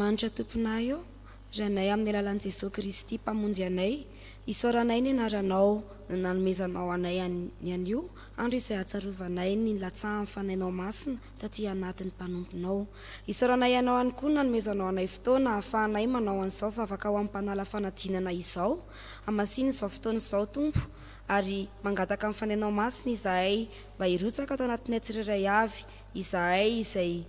Andriamanitra tomponay eo, ranay amin'ny alalan'i Jesosy Kristy mpamonjy anay, isaoranay ny anaranao no nanomezanao anay ihany io, andro izay atsarovanay ny latsahan'ny fanainao masina taty anatin'ny mpanomponao. Isaoranay ianao ihany koa nanomezanao anay fotoana ahafahanay manao an'izao fa afaka ho amin'ny mpanala fanadinana izao, hamasiny izao fotoana izao Tompo, ary mangataka amin'ny fanainao masina izahay mba hirotsaka ato anatinay tsirairay avy, izahay izay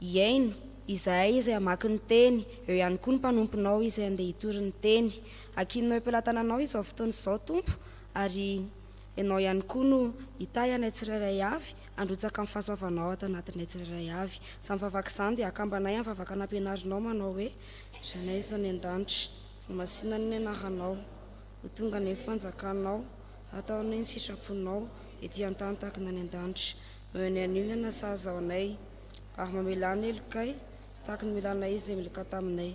iaino, izahay izay hamaky ny teny, eo ihany koa ny mpanomponao izay andeha hitory ny teny. Akinonao am-pelatananao izao fotoana izao Tompo, ary ianao ihany koa no hitahy anay tsirairay avy, androtsaka amin'ny fahasoavanao ato anatinay tsirairay avy. Samy vavaka izany dia akambanay amin'ny vavaka nampianarinao manao hoe ranay izany an-danitra, masina ny anaranao, ho tonga ny fanjakanao, ataonay ny sitraponao, ety an-tany tahaka ny an-danitra. Eo ny anilana sahazaonay, ary mamelana elokay, tahaka ny milanay izay miloka taminay.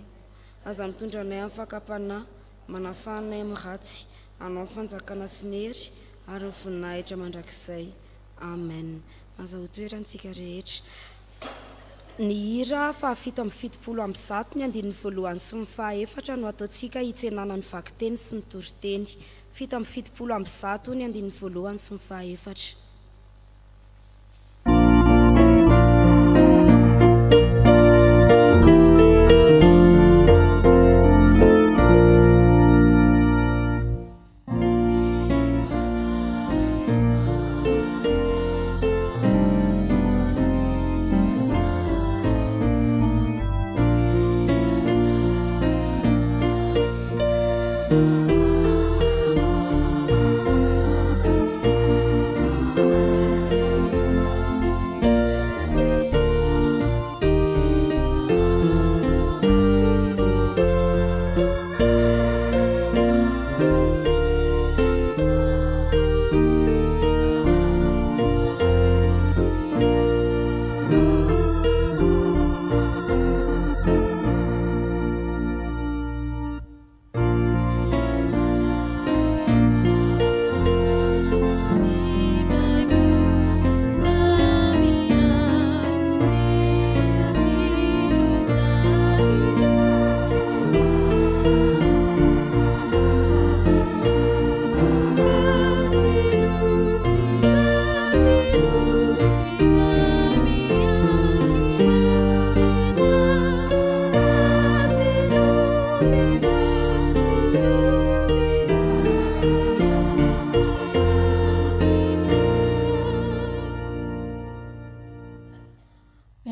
Aza mitondra anay amin'ny fakapana, manafahanay amin'ny ratsy, anao ny fanjakana sy ny hery, ary ny voninahitra mandrakizay. Amen. Aza ho toerantsika rehetra. Ny hira fahafito amby fitopolo amby zato ny andininy voalohany sy ny fahaefatra no ataontsika hitsenana ny vakiteny sy ny toriteny. Fito amby fitopolo amby zato ny andininy voalohany sy ny fahaefatra.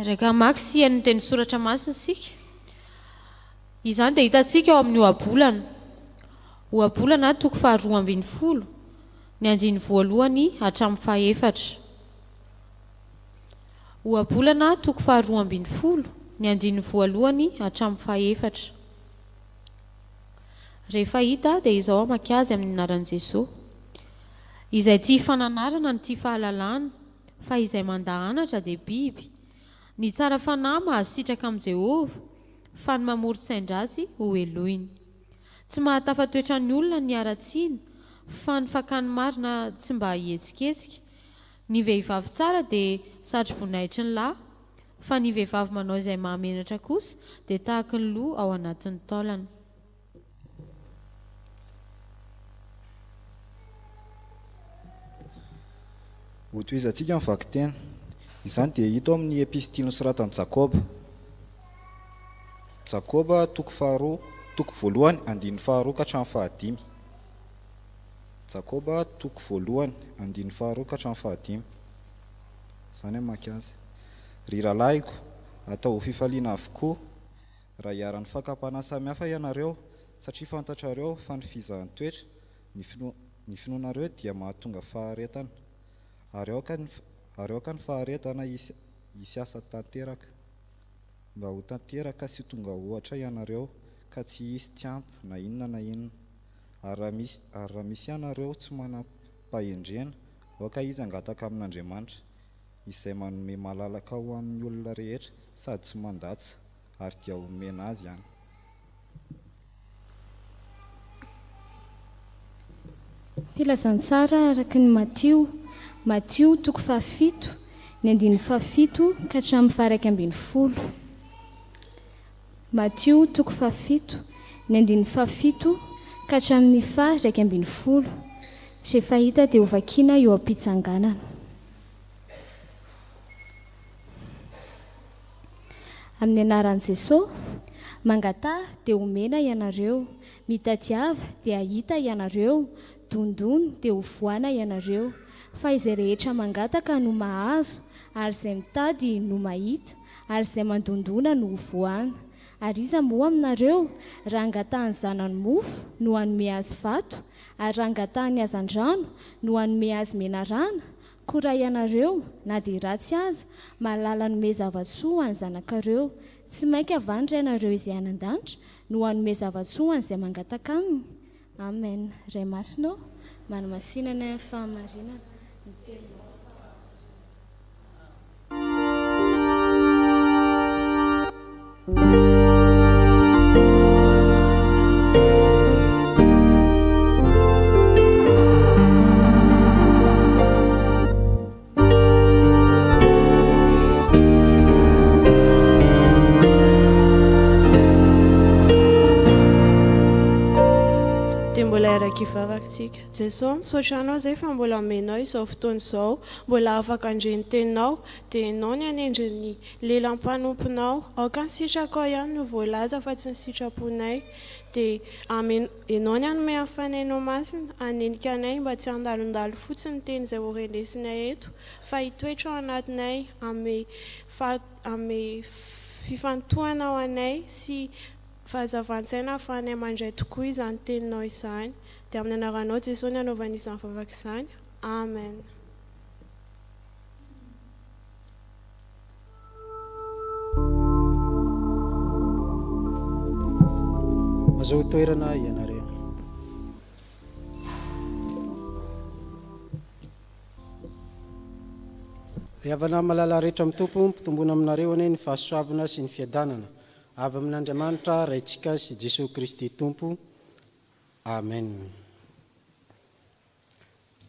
Reka maksy ny teny soratra masina sika. Izany dia hitantsika ao amin'ny ohabolana. Ohabolana toko faharoa ambin'ny folo, ny andiny voalohany hatramin'ny fahaefatra. Ohabolana toko faharoa ambin'ny folo, ny andiny voalohany hatramin'ny fahaefatra. Rehefa hita dia izao amaky azy amin'ny anaran'i Jesosy, izay tia fananarana ny tia fahalalana, fa izay mandahanatra dia biby. Ny tsara fanahy mahasitraka amin'i Jehovah, fa ny mamory sain-dratsy ho eloiny. Tsy mahatafa-toetra ny olona ny aratsiana, fa ny fakany marina tsy mba hihetsiketsika. Ny vehivavy tsara dia satrobonaitry ny lahy, fa ny vehivavy manao izay mahamenatra kosa dia tahaka ny loha ao anatin'ny taolana. Ho tohizantsika amin'ny vakitena. Izany dia hita amin'ny epistily nosoratan'i Jakoba. Jakoba toko faharoa, toko voalohany andiny faharoa ka hatramin'ny fahadimy. Jakoba toko voalohany andiny faharoa ka hatramin'ny fahadimy. Izany amaky azy. Ry rahalahyko, atao ho fifaliana avokoa raha hiara-ny fakapana samihafa ianareo, satria fantatrareo fa ny fizahan'ny toetra, ny finoanareo dia mahatonga faharetana. Ary aoka ny faharetana hisy asa tanteraka, mba ho tanteraka sy tonga ohatra ianareo ka tsy hisy tiampy na inona na inona. Ary raha misy ianareo tsy manam-pahendrena, aoka izy angataka amin'Andriamanitra, izay manome malalaka ho amin'ny olona rehetra sady tsy mandatsa, ary dia omena azy ihany. Filazantsara araka ny Matio toko fahafito, ny andiny fahafito ka hatramin'ny faha 1 ambin'ny folo. Matio 7 ny 7 ka hatramin'ny 10 zay fahita dia hovakiana eo am-pitsanganana. Amin'ny anaran'i Jesosy, mangatà dia omena ianareo, mitadiava dia hita ianareo, dondono dia hovoana ianareo. Fa izay rehetra mangataka no mahazo, ary izay mitady no mahita, ary izay mandondona no hovoana. Ary iza moa aminareo raha angatahany zanany mofo no hanome azy vato, ary raha angatahany hazan-drano no hanome azy menarana? Koa raha ianareo na dia ratsy aza mahalala hanome zava-tsoa any zanakareo, tsy mainka avandra ianareo izay anan-danitra no hanome zava-tsoa any izay mangataka aminy. Amen. Ray masonao manamasinana fahamarinana ny teny. Kivavatsika Jesosy misaotra anao zay fa mbola amenao izao fotoana izao, mbola afaka andreny teninao dia ianao ny anendriny lelam-panomponao. Aoka ny sitrako ihany no voalaza fa tsy ny sitraponay, dia ianao ny hanome amin'ny fanainao masina, hanenika anay mba tsy handalondalo fotsiny teny izay horendesinay eto, fa hitoetra ao anatinay ame fifantohana ao anay sy fahazavan-tsaina ahafahanay mandray tokoa izany teninao izany. Dia amin'ny anaranao Jesosy ny anaovana izany vavaka izany. Amen. Azo toerana ianareo. Rihavana malala rehetra amin'ny tompo mpitombona aminareo ane ny fahasoavana sy ny fiadanana avy amin'Andriamanitra raitsika sy Jesosy Kristy tompo. Amen.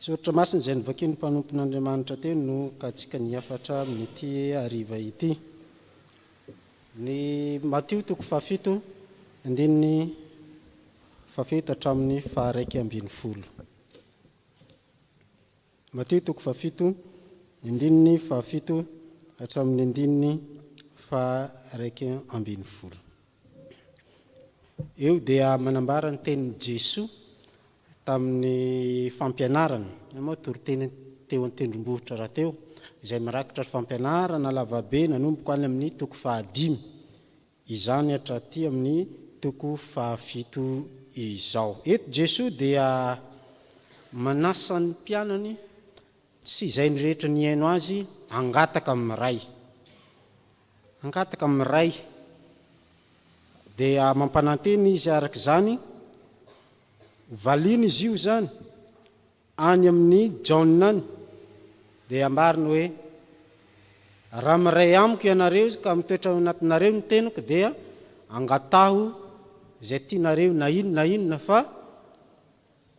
Soratra masina izay nivakian'ny mpanompon'Andriamanitra teny no katsika niafatra amin'ity hariva ity. Ny Matio 7 andininy 7 hatramin'ny 9. Matio 7 andininy 7 hatramin'ny andininy 9. Eo dia manambara ny tenin'i Jesosy tamin'ny fampianarana. Moa toriteny teo an-tendrombohitra raha teo, izay mirakitra fampianarana lavabe nanomboka any amin'ny 5. Izany hatraty amin'ny 7 izao. Eto Jesosy dia manasa ny mpianany sy izay ny rehetra ny haino azy angataka amin'ny ray. Angataka amin'ny ray. Dia mampananteny izy araka izany, valiana izy io zany, any amin'ny Jaonany, dia ambariny hoe, raha miray amiko ianareo ka mitoetra anatinareo ny teniko dia angataho izay tianareo na inona fa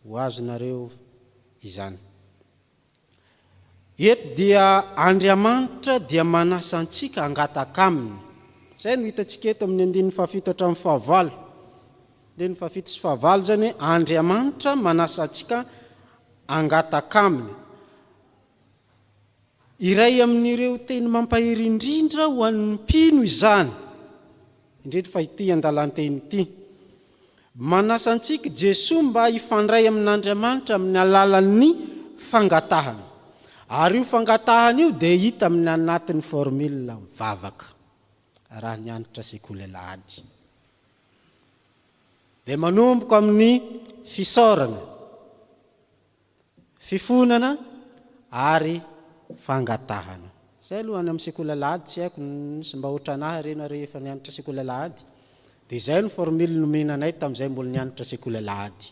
ho azonareo izany. Eto dia Andriamanitra dia manasa antsika angataka aminy. Izay no hitantsika eto amin'ny 7 hatramin'ny 9. 7 sy 9 zany Andriamanitra manasa antsika angataka aminy. Iray amin'ireo teny mampahery indrindra ho an'ny mpino izany. Indrindra fa ity andalanteny ity. Manasa antsika Jesosy mba hifandray amin'Andriamanitra amin'ny alalan'ny fangatahana. Ary io fangatahana io dia hita amin'ny anatin'ny formule mivavaka. Raha nianatra sekoly alahady. Dia manomboka amin'ny fisaorana, fifonana ary fangatahana. Izay aloha any amin'ny sekoly alahady, tsy haiko sy mba ohatranahy rena rehefa nianatra sekoly alahady. Dia izay ny formule nomenanay tamin'izay mbola nianatra sekoly alahady.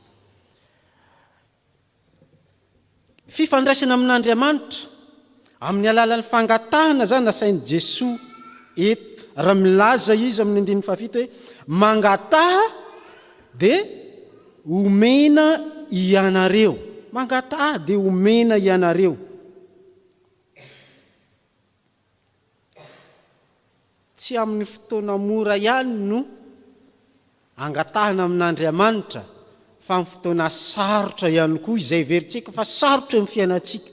Fifandraisana amin'Andriamanitra amin'ny alalan'ny fangatahana zany nasain'i Jesosy eto. Raha milaza izy amin'ny 7 hoe mangataha dia omena ianareo. Mangataha dia omena ianareo. Tsy amin'ny fotoana mora ihany no angatahana amin'Andriamanitra fa ny fotoana sarotra ihany koa izay veritsika fa sarotra amin'ny fiainatsika.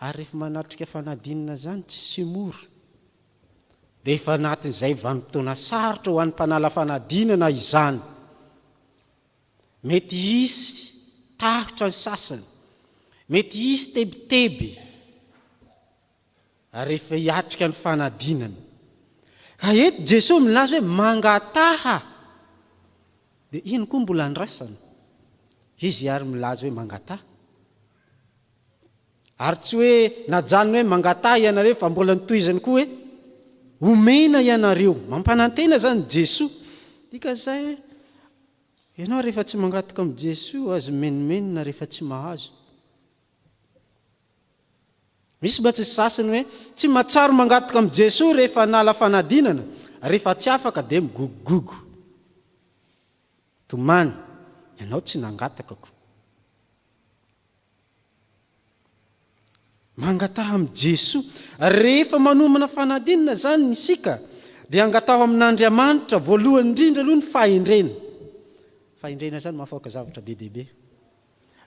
Ary rehefa manatrika fanadinana zany tsy sy mora. Dia efa anatin'izay vanim-potoana sarotra ho an'ny mpanala fanadinana izany. Mety hisy tahotra ny sasany, mety hisy tebiteby rehefa hiatrika ny fanadinana. Ka eto Jesosy milaza hoe mangataha. Dia ino koa mbola andrasana? Izy ary milaza hoe mangataha. Ary tsy hoe najanony hoe mangataha ianareo fa mbola nitohizany koa hoe omena ianareo. Mampanantena zany Jesosy. Dika zay hoe ianao rehefa tsy mangataka amin'ny Jesosy azo menomenina rehefa tsy mahazo. Misy mba tsy sasany hoe tsy mahatsaro mangataka amin'ny Jesosy rehefa nala fanadinana, rehefa tsy afaka dia migogogogo. Tomany, ianao tsy nangatakako. Mangataha amin'ny Jesosy rehefa manomana fanadinana zany isika dia angataho amin'Andriamanitra voalohany indrindra aloha ny fahendrena. Fahendrena zany mahafoaka zavatra be dehibe.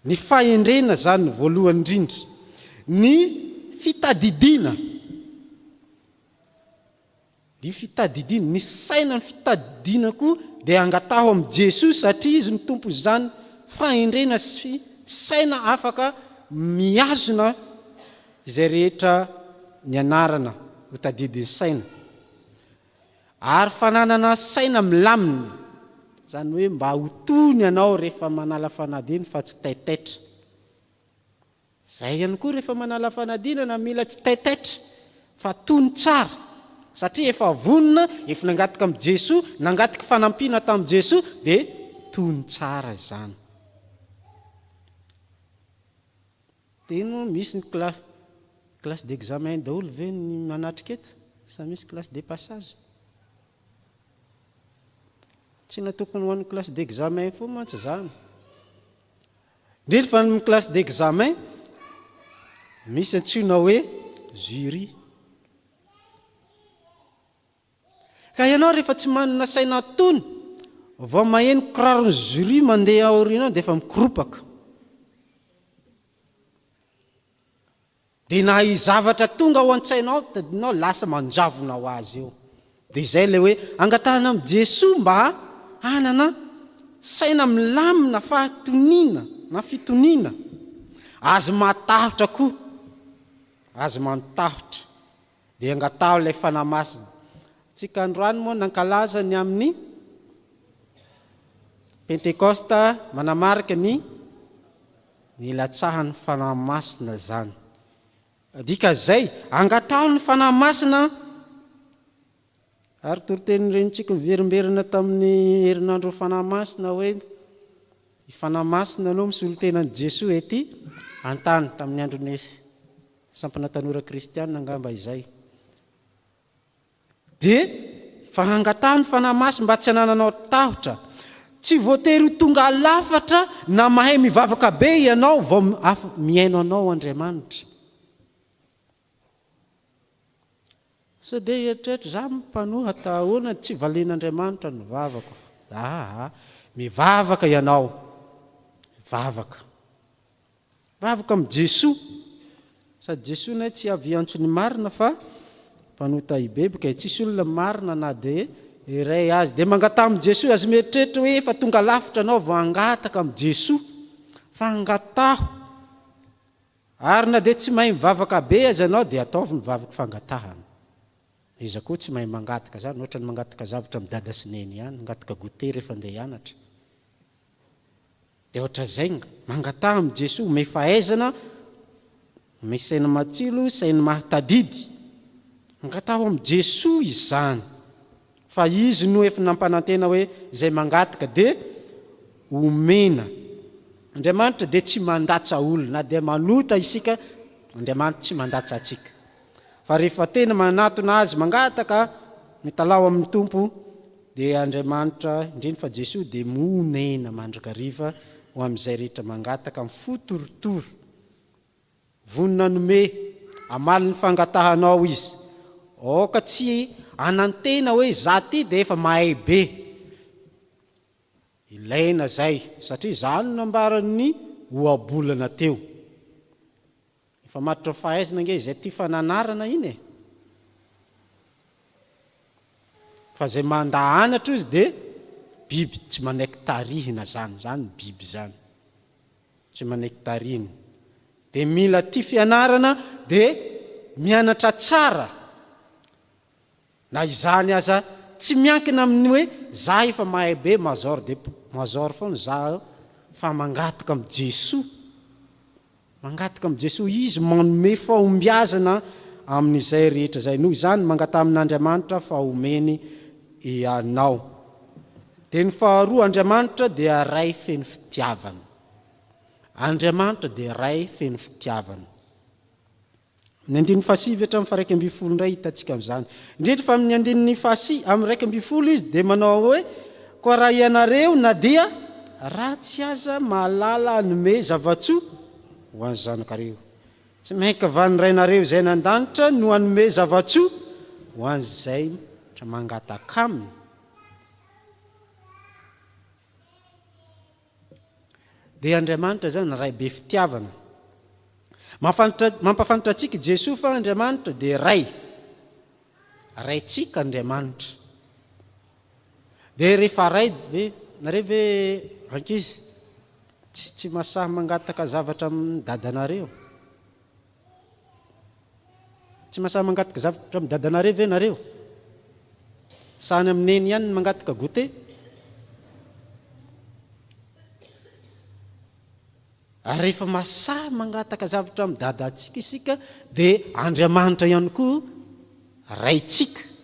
Ny fahendrena zany voalohany indrindra. Ny fitadidiana. Ny fitadidiana, ny saina ny fitadidiana koa dia angataho amin'ny Jesosy satria izy ny tompo izany fahendrena sy saina afaka miazona izay rehetra ny anarana ho tadidin'ny saina. Ary fananana saina milamina, zany hoe mba ho tony ianao rehefa manala fanadinana fa tsy taitaitra. Zay ihany koa rehefa manala fanadinana mila tsy taitaitra fa tony tsara. Satria efa vonona, efa nangataka amin'ny Jesosy, nangataka fanampiana tamin'i Jesosy, dia tony tsara izany. Teno misy ny classe d'examen daholo ve ny manatrika eto? Sa misy classe de passage? Tsy natokony ho an'ny classe d'examen fo mantsy zany. Indrindra fa ny classe d'examen misy antsoina hoe jury. Ka ianao rehefa tsy manana saina tony, vao maheno kiraro ny jury mandeha aoriana dia efa mikoropaka. Dia na zavatra tonga ao an-tsainao, tadinao lasa manjavona ho azy eo. Dia izay ilay hoe angatahana amin'ny Jesosy mba hanana saina milamina fahatoniana na fitoniana. Azo matahotra koa. Azo matahotra. Dia angataho ilay fanamasina. Tsika androany moa nankalaza ny amin'ny Pentekosta manamarika ny ilatsahan'ny fanamasina zany. Dika zay, angataho ny fanamasina. Ary toriteny renitsika miverimberina tamin'ny herinandro fanamasina hoe ny fanamasina anao misolo tenan'i Jesosy ety antany tamin'ny androny sampana tanora kristianina angamba izay. Dia fa angataho ny fanamasina mba tsy hanananao tahotra. Tsy voatery tonga lafatra na mahay mivavaka be ianao vao miaino anao Andriamanitra. So dia eritreritra za mpanoha tahoana tsy valian'Andriamanitra ny vavako. Mivavaka ianao. Mivavaka. Mivavaka amin'ny Jesosy. Sady Jesosy na tsy avy antsony marina fa mpanota ibebika tsisy olona marina na dia iray azy. Dia mangataha amin'ny Jesosy azy mieritreritra hoe efa tonga lafitra anao vao angataka amin'ny Jesosy. Fa angataho. Ary na dia tsy mahay mivavaka be azy anao dia ataovy mivavaka fangatahana. Iza koa tsy mahay mangataka zany, ohatra ny mangataka zavatra amin'ny dada sy neny ihany, mangataka goûter rehefa andeha hianatra. Dia ohatra zay mangataha amin'ny Jesosy, omey fahaizana, omey saina matsilo, saina mahatadidy. Mangataha amin'ny Jesosy izany. Fa izy no efa nampanantena hoe izay mangataka dia omena. Andriamanitra dia tsy mandatsa olona, na dia manota isika, Andriamanitra tsy mandatsa atsika. Fa rehefa tena manatona azy mangataka mitalao amin'ny tompo dia Andriamanitra indrindra fa Jesosy dia monena mandrakariva ho amin'izay rehetra mangataka amin'ny fotorotoro. Vonona nome amaly ny fangatahanao izy. Ka tsy anantena hoe za ty dia efa mahay be. Fa izy no efa nampanantena hoe izay mangataka dia omena. Andriamanitra dia tsy mandatsa olona, na dia manota isika, Andriamanitra tsy mandatsa atsika. Fa rehefa tena manatona azy mangataka mitalao amin'ny tompo dia Andriamanitra indrindra fa Jesosy dia monena mandrakariva ho amin'izay rehetra mangataka amin'ny fotorotoro. Vonona nome amaly ny fangatahanao izy. Ka tsy anantena hoe za ty dia efa mahay be. ilaina zay satria zany nambarany oabolana teo efa matotra fahaizana nge zay ty fananarana iny e fa zay mandahanatra izy de biby tsy manaiky tarihina zany biby zany tsy manaiky tarihina de mila ty fianarana de mianatra tsara na izany aza tsy miankina amin'ny hoe za efa mahay be mazor foana za fa mangataka am Jesoa mangataka am Jesoa izy manome fahombiazana amin'izay rehetra zay noho izany mangata amin'Andriamanitra fahomeny ianao de ny faharoa Andriamanitra dia ray feno fitiavana Andriamanitra dia ray feno fitiavana ny andiny fasivy hatramin'ny faraiky amby folo ndray hitantsika amin'izany indrindra fa amin'ny andininy amin'ny raiky amby folo izy de manao hoe koa raha ianareo na dia ratsy aza mahalala anome zavatsoa ho an'ny zanakareo tsy mainka vanirainareo izay nan-danitra no anome zavatsoa ho an'izay tra mangataka aminy de Andriamanitra zany ray be fitiavana mampafantatra atsika Jesoa fa Andriamanitra de raytsika Andriamanitra de rehefa ray ve nareo ve ankizy tsy masahy mangataka zavatra amin'ny dadanareo tsy masahy mangataka zavatra amin'ny dadanareo ve nareo sahany amin'neny ihany mangataka gote rehefa masahy mangataka zavatra amin'ny dadantsika isika de Andriamanitra ihany koa raytsika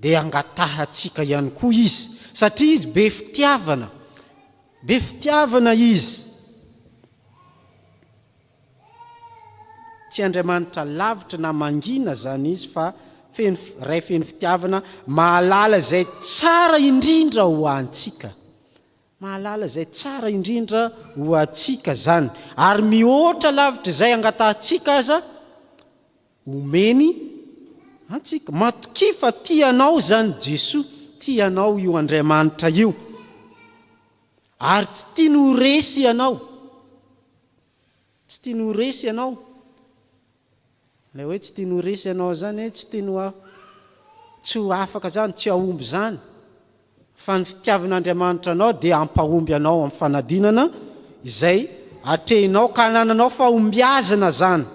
de angatahatsika ihany koa izy satria izy be fitiavana izy tsy Andriamanitra lavitra na mangina zany izy fa ray feno fitiavana mahalala zay tsara indrindra ho antsika mahalala zay tsara indrindra ho atsika zany ary mihoatra lavitra zay angatahatsika aza omeny atsika matoki fa tianao zany Jesoa tianao io Andriamanitra io ary tsy tiany ho resy ianao tsy tiany ho resy ianao lay hoe tsy tiany ho resy ianao zany tsy tiany tsy ho afaka zany tsy ahomby zany fa ny fitiavan'Andriamanitra anao dia ampahomby anao amin'ny fanadinana izay atrehinao ka anananao fahombiazana zany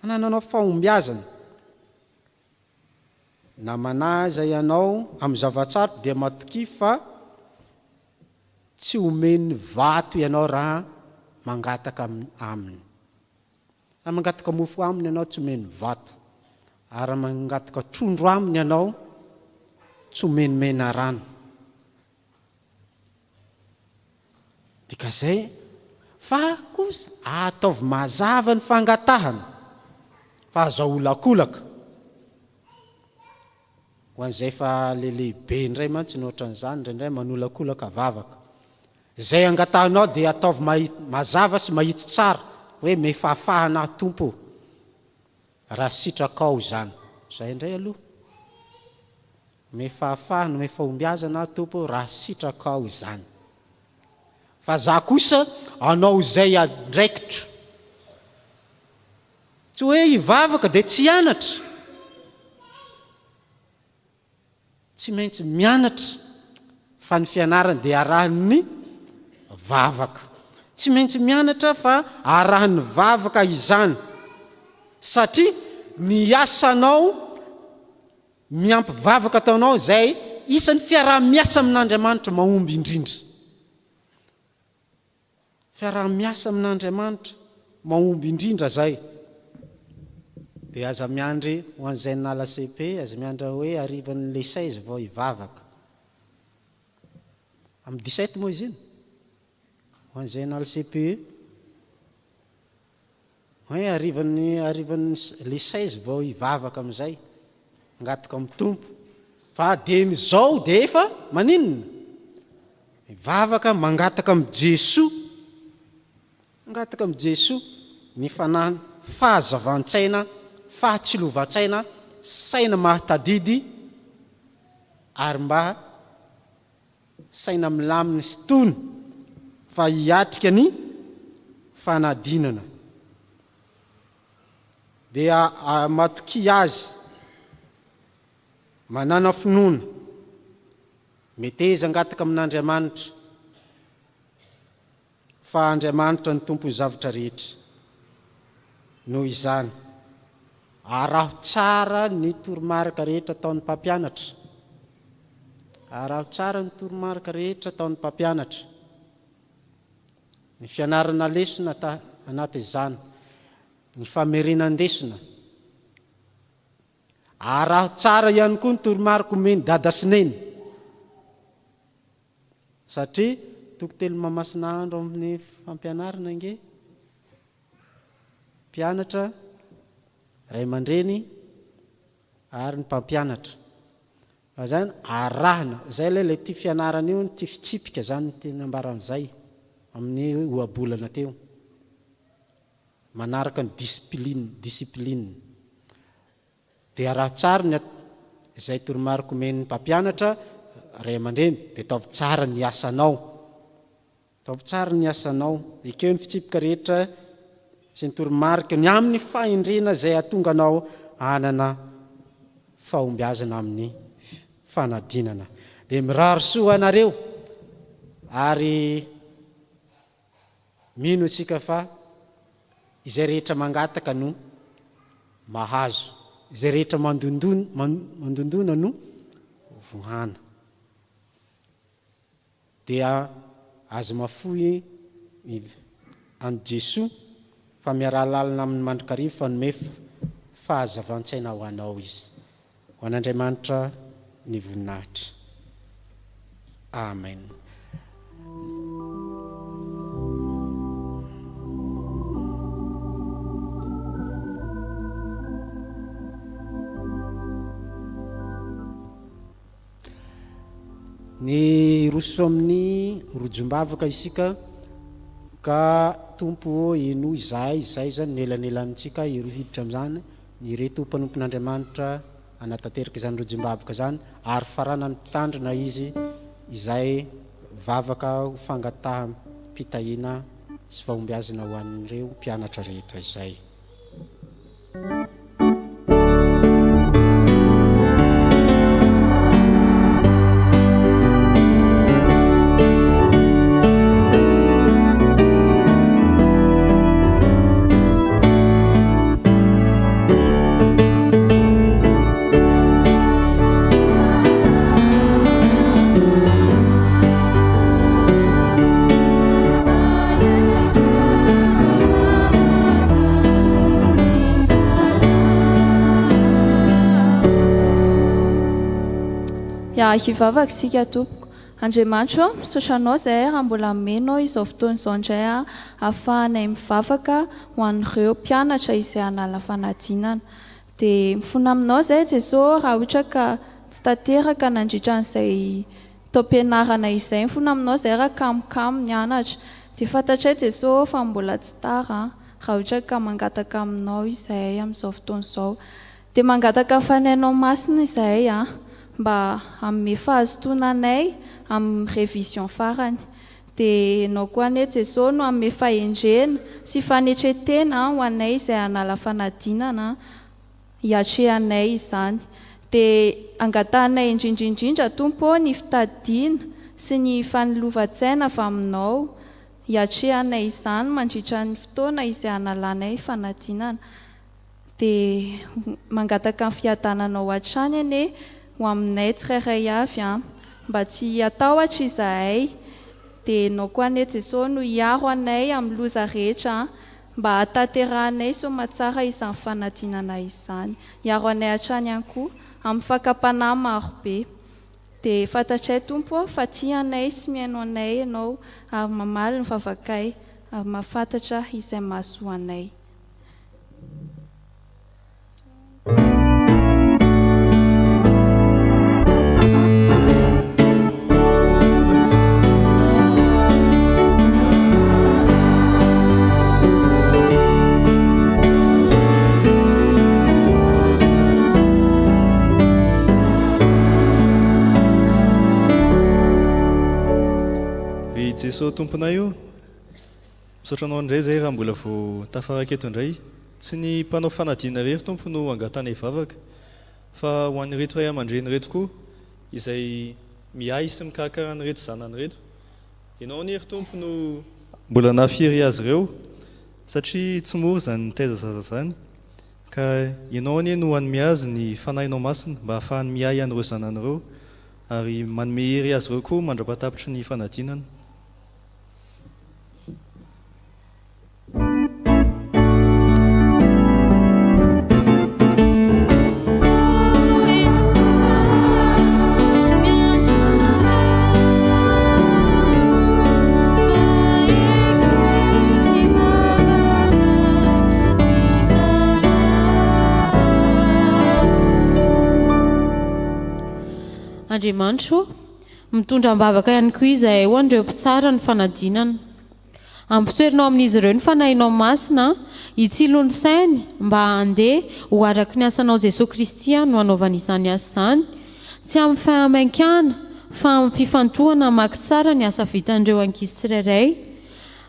anananao fahombiazana na manaza ianao amin'ny zavatsara dia matoki fa tsy omeny vato ianao raha mangataka aminy raha mangataka mofo aminy ianao tsy omeny vato ary mangataka trondro aminy ianao tsy omenimena rano dikazay fa kosa ataovy mazava ny fangatahana fa azo olakolaka ho an'izay fa lehibe indray mantsy ny ohatran'izany indraindray manolakolaka vavaka zay angatahanao dia ataovy mazava sy mahitsy tsara hoe mefahafahana tompo raha sitrakao zany zay indray aloha mefahafahana mefahombiazana tompo raha sitrakao zany fa za kosa anao zay andraikitra tsy hoe hivavaka de tsy hianatra tsy maintsy mianatra fa ny fianarana dia arahan'ny vavaka tsy maintsy mianatra fa arahan'ny vavaka izany satria ny asanao miampy vavaka ataonao zay isan'ny fiaraha-miasa amin'Andriamanitra mahomby indrindra fiaraha-miasa amin'Andriamanitra mahomby indrindra zay dia aza miandry ho an'izay nala CP aza miandra hoe arivan'le 16 vao hivavaka amin'ny 17 moa izy iny ho an'izay nala CPE hoe arivan'le 16 vao hivavaka amin'izay angataka amin'ny tompo fa deny zao de efa maninona hivavaka mangataka amin'ny Jesoa mangataka amin'ny Jesoa ny fanana fahazavan-tsaina fahatsilovan-tsaina saina mahatadidy ary mba saina milaminy sy tony fa hiatrika ny fanadinana dia matoky azy manana finoana meteza angataka amin'Andriamanitra fa Andriamanitra ny tompo ny zavatra rehetra noho izany araho tsara ny toromarika rehetra ataon'ny mpampianatra araho tsara ny toromarika rehetra ataon'ny mpampianatra ny fianarana lesona anaty izany ny famerinan-desona araho tsara ihany koa ny toromarika omeny dada sy neny satria tokotelo mamasina andro amin'ny fampianarana nge mpianatra ray aman-dreny ary ny mpampianatra fa zany arahana zay lay ty fianarana io ty fitsipika zany teny ambaran'izay amin'ny oabolana teo manaraka ny disipline dia raha tsara ny izay toromarika omen'ny mpampianatra ray aman-dreny dia ataovy tsara ny asanao ataovy tsara ny asanao ekeo ny fitsipika rehetra sy ny toromarika ny amin'ny fahendrena izay atonganao anana fahombiazana amin'ny fanadinana dia miraro soa anareo ary mino atsika fa izay rehetra mangataka no mahazo izay rehetra mandondona no vohana dia azo mafoy any Jesoa fa miara-lalina amin'ny mandrakarivo fa nome fahazavan-tsaina ho anao izy ho an'Andriamanitra ny voninahitra. Amen. Ny roso amin'ny rojombavaka isika ka tompo eno izay zany nelanelantsika iroa hiditra amin'izany ny reto mpanompon'Andriamanitra anatanteraka izany rojombavaka zany ary farana ny mpitandrina izy izay vavaka fangataham-pitahina sy fahombiazana ho an'ireo mpianatra rehetra izay. Hivavaka isika tompoko Andriamanitra misaotra anao izay raha mbola menao izao fotoana izao indray ahafahanay mivavaka ho an'ireo mpianatra izay hanala fanadinana dia mifona aminao izay Jesosy raha ohatra ka tsy tanteraka nandritra an'izay taom-pianarana izay mifona aminao izay raha kamokamo nianatra dia fantatray Jesosy fa mbola tsy tara raha ohatra ka mangataka aminao izay amin'izao fotoana izao dia mangataka fanainao masina izay mba amin'ny fahazotoananay amin'ny révision farany dia anao koa ane Jesosy no amin'ny fahendrena sy fanetretena ho anay izay hanala fanadinana hiatrehanay izany dia angatanay indrindrindrindra tompo ny fitadiana sy ny fanolovan-tsaina avy aminao hiatrehanay izany mandritra ny fotoana izay hanalanay fanadinana dia mangataka ny fiadananao hatrany ane ho aminay tsirairay avy mba tsy atahotra izahay dia anao koa ane Jesosy no hiaro anay amin'ny loza rehetra mba hahatanterahanay soamantsara izany fanadinana izany hiaro anay hatrany ihany koa amin'ny fakapanahy marobe dia fantatray tompo fa tianay sy miaino anay ianao ary mamaly ny vavakay ary mahafantatra izay mahasoa anay. Jesosy tomponay io misaotra anao indray zay raha mbola vao tafaraka eto indray tsy ny mpanao fanadinana rery tompo no angatanay vavaka fa ho an'ny reto ray aman-dreny reto koa izay miay sy mikarakara ny reto zanany reto ianao nery tompo no mbola nafiry azy ireo satria tsy mora zany nitaiza zaza zany ka ianao anie no hanome azy ny fanahinao masina mba hahafahany miay an'ireo zanany ireo ary manome hery azy ireo koa mandrapatapitra ny fanadinana. Andriamanitro mitondra mbavaka ihany koa izay ho an'ireo mpitsara ny fanadinana ampitoerinao amin'izy ireo ny fanahinao masina hitsilo ny sainy mba handeha ho araky ny asanao Jesosy Kristy no hanaovana izany asa izany tsy amin'ny fahamain-kana fa amin'ny fifantohana maki tsara ny asa vitan'ireo ankizy tsirairay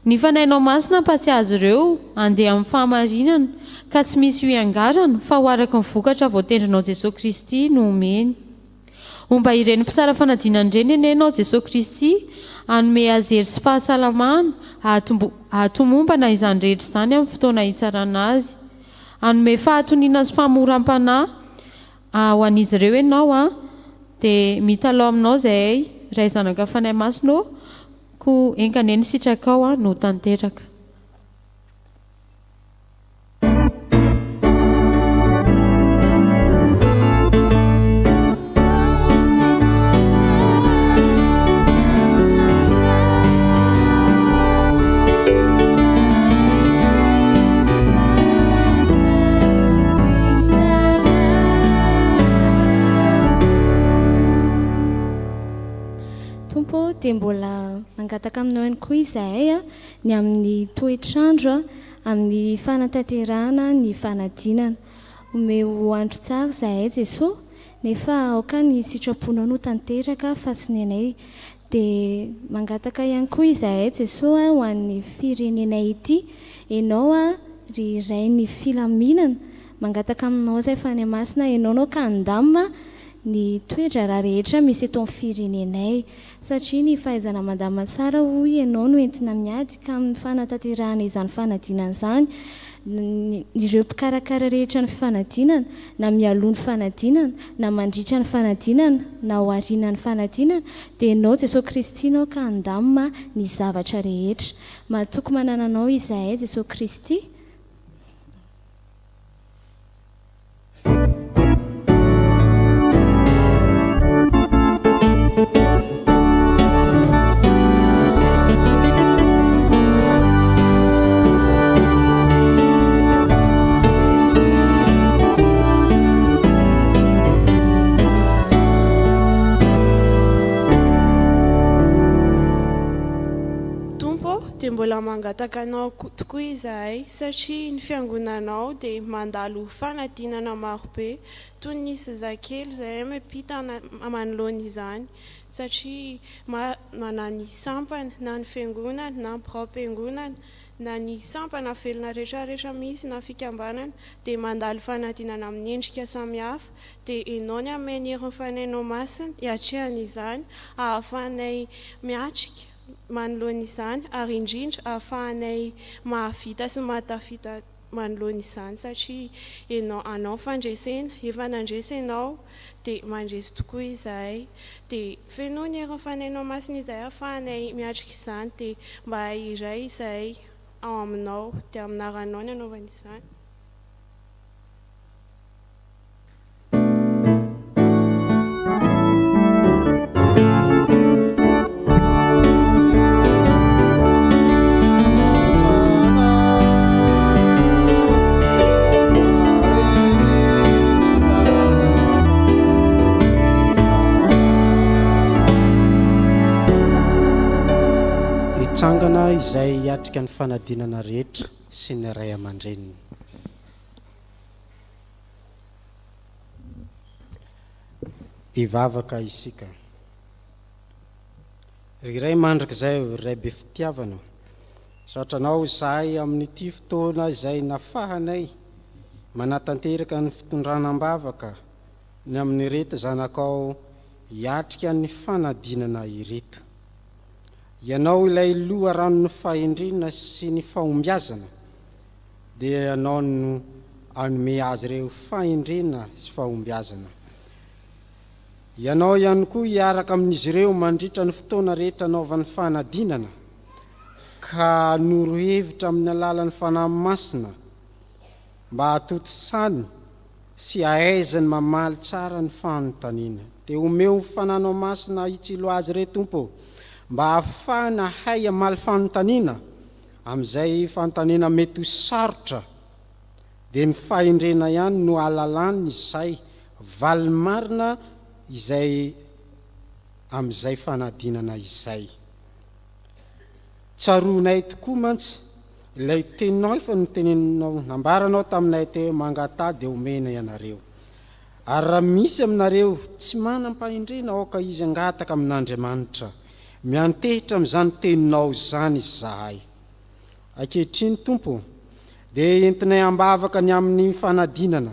ny fanahinao masina mpatsy azy ireo handeha amin'ny fahamarinana ka tsy misy hoangarana fa ho araky ny vokatra voatendrinao Jesosy Kristy no omeny. Omba ireny mpitsara fanadinana ireny enenao Jesosy Kristy hanome azy hery sy fahasalamana ahatomombana izany rehetra izany amin'ny fotoana hitsarana azy hanome fahatoniana sy famoram-panahy ho an'izy ireo ianao dia mitalao aminao zay ray zanaka fanahy masinao ko enkaneny sitrakao no tanteraka. Dia mbola mangataka aminao ihany koa izahay ny amin'ny toetrandro amin'ny fanatanterahana ny fanadinana ome ho andro tsara izahay Jesosy nefa aoka ny sitraponao no tanteraka fa tsy ny anay dia mangataka ihany koa izahay Jesosy ho an'ny firenenay ity ianao ry iray ny filaminana mangataka aminao zay fany masina ianao ka andamina ny toetra raha rehetra misy eto amin'ny firenenay satria ny fahaizana mandamina tsara hoy ianao no entina miady ka amin'ny fanatanterahana izany fanadinana izany ireo mpikarakara rehetra ny fanadinana na mialoha ny fanadinana na mandritra ny fanadinana na ho ariana ny fanadinana dia ianao Jesosy Kristy nao ka andamina ny zavatra rehetra mahatoky manananao izahay Jesosy Kristy. Dia mbola mangataka anao tokoa izahay satria ny fiangonanao dia mandalo fanadinana maro be toy ny zazakely izay miampita manoloana izany satria mana ny sampana na ny fiangonana na ny birao-piangonana na ny sampana velona rehetrarehetra misy na fikambanana dia mandalo fanadinana amin'ny endrika samihafa dia ianao ny ameny hery ny fanahinao masina hiatrehana izany ahafahanay miatrika manoloana izany ary indrindra ahafahanay mahavita sy mahatafita manoloana izany satria anao fandresena efa nandresy ianao dia mandresy tokoa izahay dia fenoa ny hery ny fanahinao masina izahay ahafahanay miatrika izany dia mba iray izahay ao aminao dia aminaranao ny anaovana izany. Tsangana izay hiatrika ny fanadinana rehetra sy ny ray aman-dreniny. Hivavaka isika. ryray mandrika zay ray be fitiavana satranao zahay amin'n'ity fotoana izay nafahanay manatanteraka ny fitondranam-bavaka ny amin'ny reto zanakao hiatrika ny fanadinana ireto. Ianao ilay loha ranony fahendrena sy ny fahombiazana dia ianao no anome azy ireo fahendrena sy fahombiazana. Ianao ihany koa hiaraka amin'izy ireo mandritra ny fotoana rehetra anaovan'ny fanadinana ka noro hevitra amin'ny alalan'ny fanahy masina mba hatotosany sy ahaizany mamaly tsara ny fanontaniana. Dia omeo fananao masina hitsilo azy re Tompo mba ahafahana hay amaly fanontaniana amin'izay fanontaniana mety ho sarotra, dia ny fahendrena ihany no alalany izay valimarina izay amin'izay fanadinana izay. Tsaroanay tokoa mantsy ilay teninao efa noteneninao nambaranao taminay teo mangata dia omena ianareo. Ary raha misy aminareo tsy manam-pahendrena aoka izy angataka amin'Andriamanitra miantehitra amin'izany teninao zany izahay. Ankehitriny Tompo dia entinay ambavaka ny amin'ny fanadinana,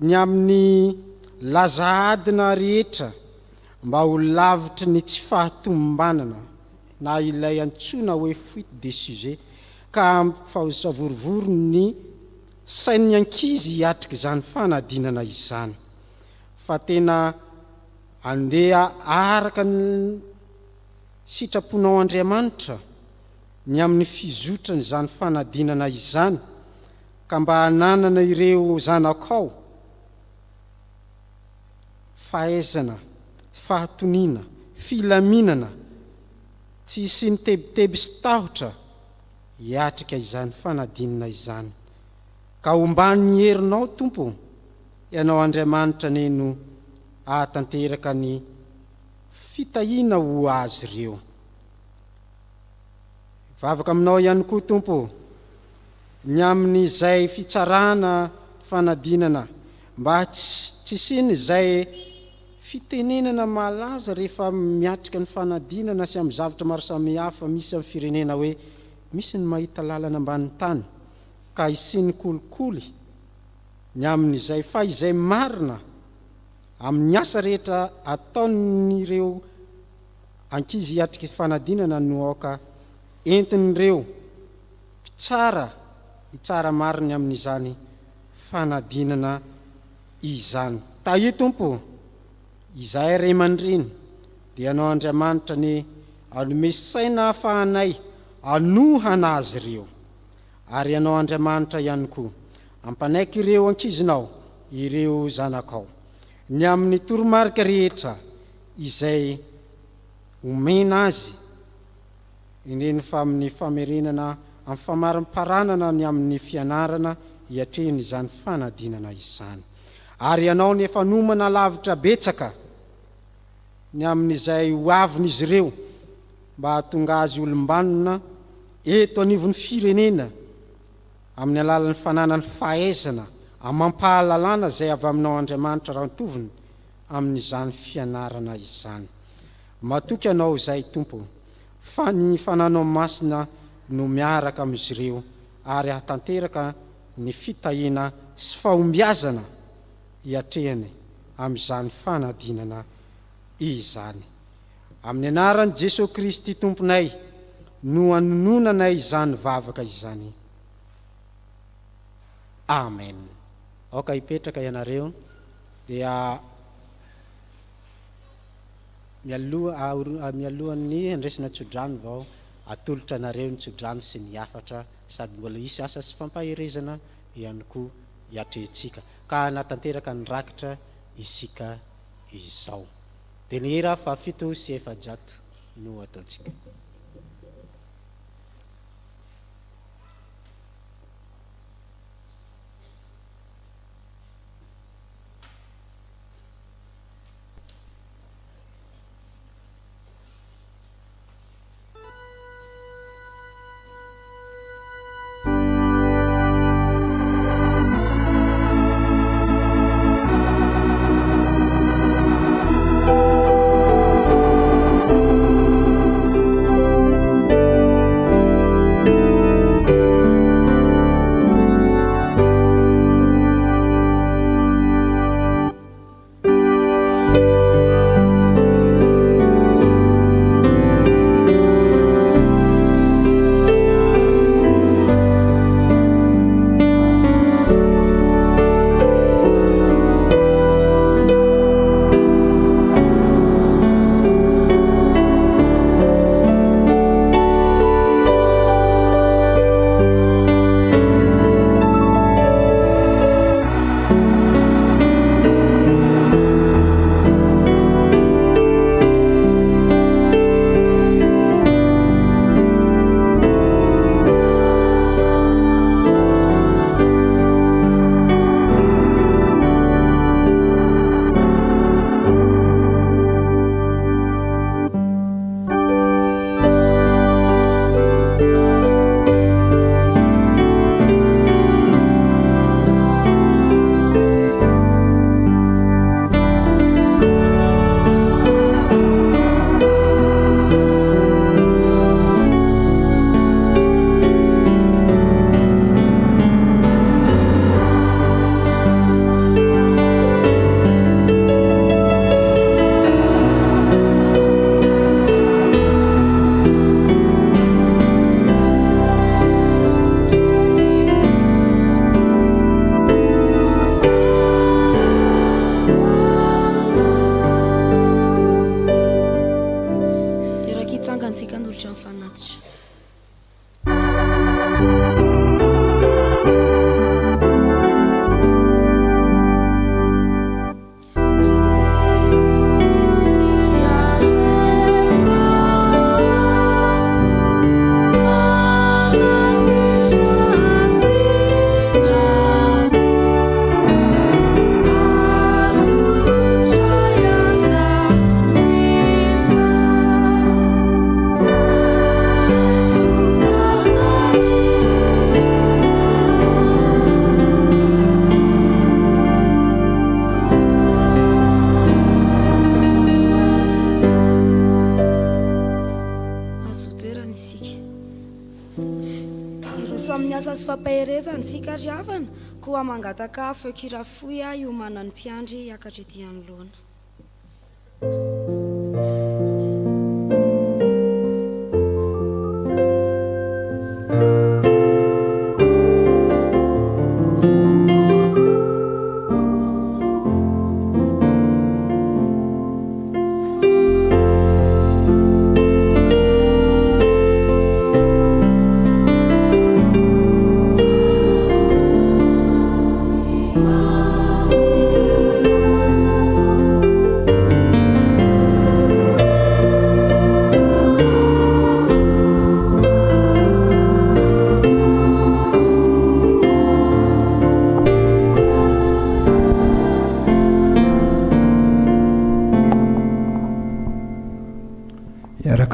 ny amin'ny lazaadina rehetra mba ho lavitry ny tsy fahatombanana na ilay antsoina hoe fuite des sujets, ka fahosavorovoro ny sain'ny ankizy hiatrika izany fanadinana izany. Fa tena andeha araka ny sitraponao Andriamanitra ny amin'ny fizotrany izany fanadinana izany, ka mba hananana ireo zanakao fahaizana, fahatoniana, filaminana, tsy isy tebiteby sy tahotra hiatrika izany fanadinana izany. Ka ombany herinao Tompo, ianao Andriamanitra neno ahatanteraka ny fitahiana ho azy ireo. Vavaka aminao ihany koa Tompo ny amin'izay fitsarana fanadinana mba tsy siny izay fitenenana malaza rehefa miatrika ny fanadinana sy amin'ny zavatra maro samihafa misy amin'ny firenena hoe misy ny mahita lalana ambanin'ny tany ka isiny kolikoly ny amin'izay fa izay marina amin'ny asa rehetra ataon'ireo ankizy hiatrika fanadinana no aoka entin'ireo mpitsara hitsara mariny amin'izany fanadinana izany. Tahi Tompo, izahay ray aman-dreny dia ianao Andriamanitra ny anome saina hafahanay hanohana azy ireo. Ary ianao Andriamanitra ihany koa ampanaiky ireo ankizinao, ireo zanakao ny amin'ny toromarika rehetra izay omena azy indreny fa amin'ny famerenana amin'ny famarim-paranana ny amin'ny fianarana hiatrehany izany fanadinana izany. Ary ianao nefa nomana lavitra betsaka ny amin'izay hoavin'izy ireo mba hahatonga azy olombanona eto anivon'ny firenena amin'ny alalan'ny fananany fahaizana amampahalalana izay avy aminao Andriamanitra raha nitoviny amin'izany fianarana izany. Matoky ianao izay Tompo fa ny fananao masina no miaraka amin'izy ireo ary hatanteraka ny fitahiana sy fahombiazana hiatrehany amin'izany fanadinana izany. Amin'ny anaran'i Jesosy Kristy Tomponay no anononanay izany vavaka izany. Amen. Aoka hipetraka ianareo dia mialohan'ny andresina tsodrano vao atolotra anareo ny tsodrano sy ny hafatra sady mbola isy asa sy fampaherezana ihany koa hiatrehitsika ka natanteraka ny rakitra isika izao. Dia ny hera 700 no ataontsika. faherezantsika ry havana koa mangataka feokirafoy a iomanan'ny mpiandry akatra ety anoloana.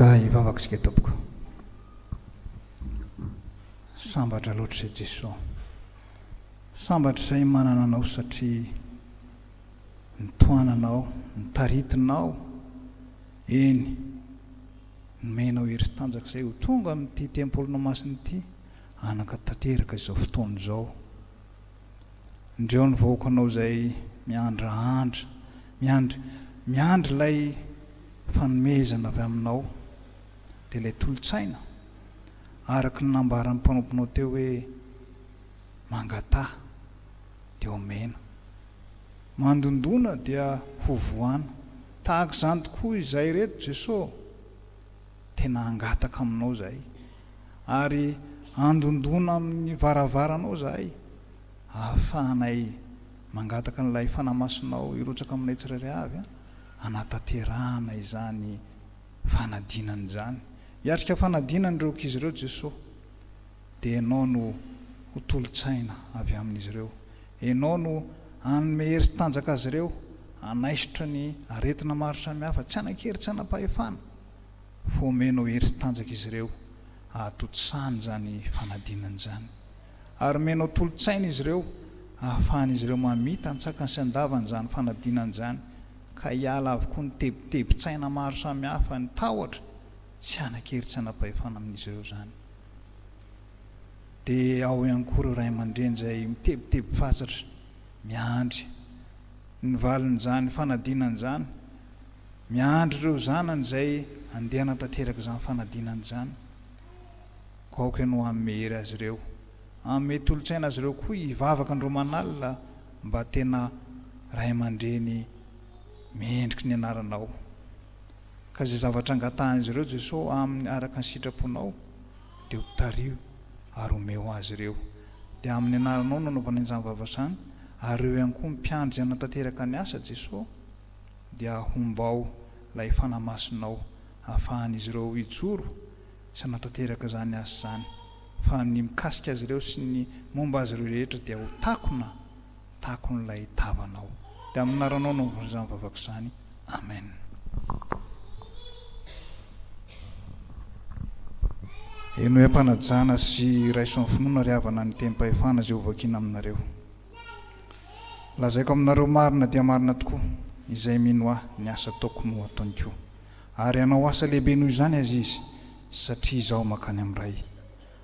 Ivavakasika tompoko sambatra loatra izay Jesosy, sambatra izay manana anao satria nitoananao, nitaritinao, eny nomenao hery sy tanjaka izay ho tonga amin'ity tempolona masina ity anaka tanteraka izao fotoana izao. Indreo ny vahoakanao izay miandraandra miandry ilay fanomezana avy aminao, dia ilay tolotsaina araky ny nambaran'ny mpanomponao teo hoe mangatà dia omena, mandondona dia hovoana. Tahaka izany tokoa izay reto Jesosy, tena angataka aminao zahay ary andondona amin'ny varavaranao zahay, ahafahanay mangataka n'ilay fanamasinao irotsaka aminay tsirairay avy anatanterahana izany fanadinana izany. Hiatrika fanadinana ireo ankizy ireo Jesosy, dia ianao no ho tolotsaina avy amin'izy ireo, ianao no anome hery sy tanjaka azy ireo, anaisotra ny aretina maro samihafa, tsy hanan-kery tsy hanam-pahefana, fa omenao hery sy tanjaka izy ireo ahatotosany izany fanadinana izany, ary omenao tolotsaina izy ireo ahafahan'izy ireo mamita ntsakany sy andavany izany fanadinana izany, ka hiala avokoa ny tebitebitsaina maro samihafa, ny tahotra tsy hanan-kery tsy hanam-pahefana amin'izy ireo izany. Dia ao ihany koa ireo ray aman-dreny izay mitebiteby fasatra miandry ny valin'izany fanadinana izany, miandry ireo zanany izay andeha hanatanteraka izany fanadinana izany, ko aoka ianao hanome hery azy ireo, hanome tolotsaina azy ireo koa hivavaka andreo manalina mba tena ray aman-dreny mendriky ny anaranao. Ka izay zavatra angatahan'izy ireo Jesosy amin'ny araka ny sitraponao dia ho tario ary omeo azy ireo, dia amin'ny anaranao nanaovana izany vavasany, ary ireo ihany koa mpiandry izay hanatanteraka ny asa Jesosy dia hombao ilay fanamasinao, ahafahan'izy ireo hijoro sy hanatanteraka izany asa izany, fa ny mikasika azy ireo sy ny momba azy ireo rehetra dia ho takon'ilay tavanao. Dia amin'ny anaranao nanaovana izany vavaka izany. Amen. Eno hoe mpanajana sy raiso amin'ny finoana ry havana ny tem-pahefana izay hovakiana aminareo. Lazaiko aminareo marina dia marina tokoa izay mino ahy ny asa ataoko no ataony koa, ary hanao asa lehibe noho izany azy izy, satria izaho makany amin'ny ray,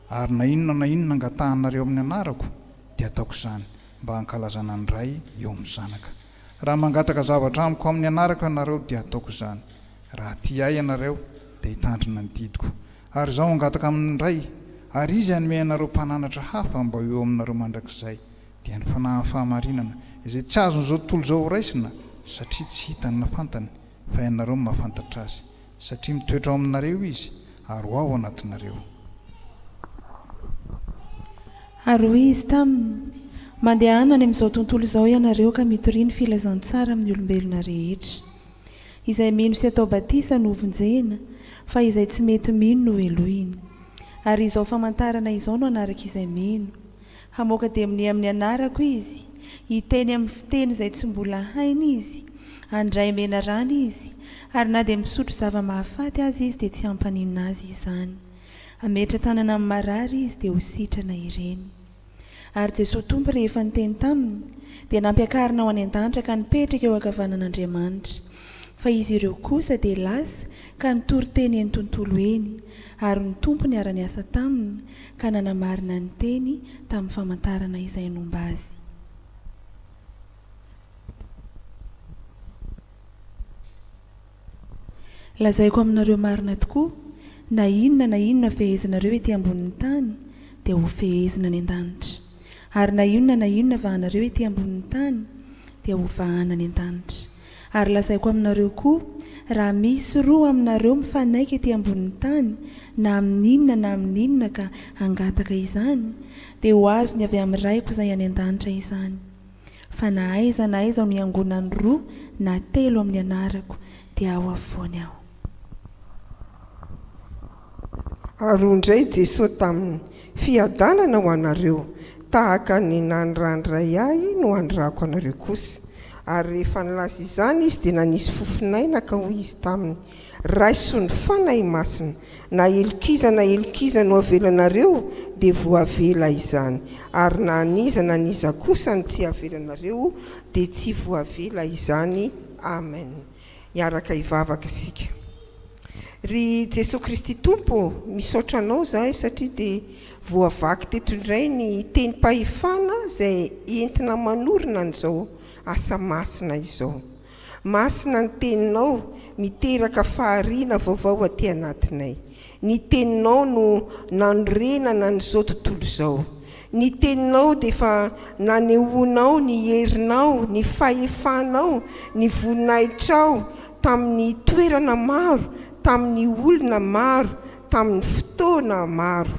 ary na inona angatahanareo amin'ny anarako dia ataoko izany mba hankalazana ny ray eo amin'ny zanaka. Raha mangataka zavatra amiko amin'ny anarako ianareo dia ataoko izany, raha tia ahy ianareo dia hitandrina ny didiko, ary izaho angataka amin'ny ray, ary izy hanome anareo mpananatra hafa mba eo aminareo mandrakizay, dia ny fanahy fahamarinana izay tsy azon'izao tontolo izao ho raisina, satria tsy hitany na fantany, fa ianareo no mahafantatra azy, satria mitoetra ao aminareo izy ary ho ao anatinareo. Ary hoy izy taminy, mandehana any amin'izao tontolo izao ianareo ka mitoriany filazantsara amin'ny olombelona rehetra, izay mino sy atao batisa no hovonjena, fa izay tsy mety mino no elohiny. Ary izao famantarana izao no anaraka izay mino, hamoaka dia amin'ny anarako izy, hiteny amin'ny fiteny izay tsy mbola hainy izy, handray mena rano izy, ary na dia misotro zava-mahafaty azy izy dia tsy hampaninona azy izany. Ametra tanana amin'ny marary izy dia ho sitrana ireny. Ary Jesosy Tompo rehefa niteny taminy dia nampiakarina ao any an-danitra ka nipetraka eo ankavanan'Andriamanitra. fa izy ireo kosa dia lasa ka nitory teny eny tontolo eny, ary ny tompony ara-niasa taminy ka nanamarina ny teny tamin'ny famantarana izay nomba azy. Lazaiko aminareo marina tokoa, na inona fehezinareo ety ambonin'ny tany dia ho fehezina ny an-danitra, ary na inona vahanareo ety ambonin'ny tany dia ho vahana ny an-danitra. Ary lazaiko aminareo koa, raha misy roa aminareo mifanaika ety ambonin'ny tany na amin'inona ka hangataka izany, dia ho azony avy amin'ny raiko izay any an-danitra izany. Fa na aiza ny angonany roa na telo amin'ny anarako dia ao afovoany aho. Ary indray Jesosy tamin'ny fiadanana ho anareo, tahaka ny nanyrandray ahy no andrako anareo kosa. Ary rehefa nilaza izany izy dia nanisy fofinaina ka hoy izy taminy, raiso ny fanahy masina, na elokiza no avelanareo dia voavela izany, ary na aniza kosa ny tsy avelanareo dia tsy voavela izany. Amen. Iaraka hivavaka isika. Ry Jesosy Kristy Tompo, misaotra anao zahay satria dia voavaky teto indray ny teny pahefana izay entina manorina an'izao asa masina izao. Masina ny teninao, miteraka fahariana vaovao aty anatinay. Ny teninao no nanorenana n'izao tontolo izao. Ny teninao dia efa nanehoanao ny herinao, ny fahefanao, ny voninahitrao tamin'ny toerana maro, tamin'ny olona maro, tamin'ny fotoana maro.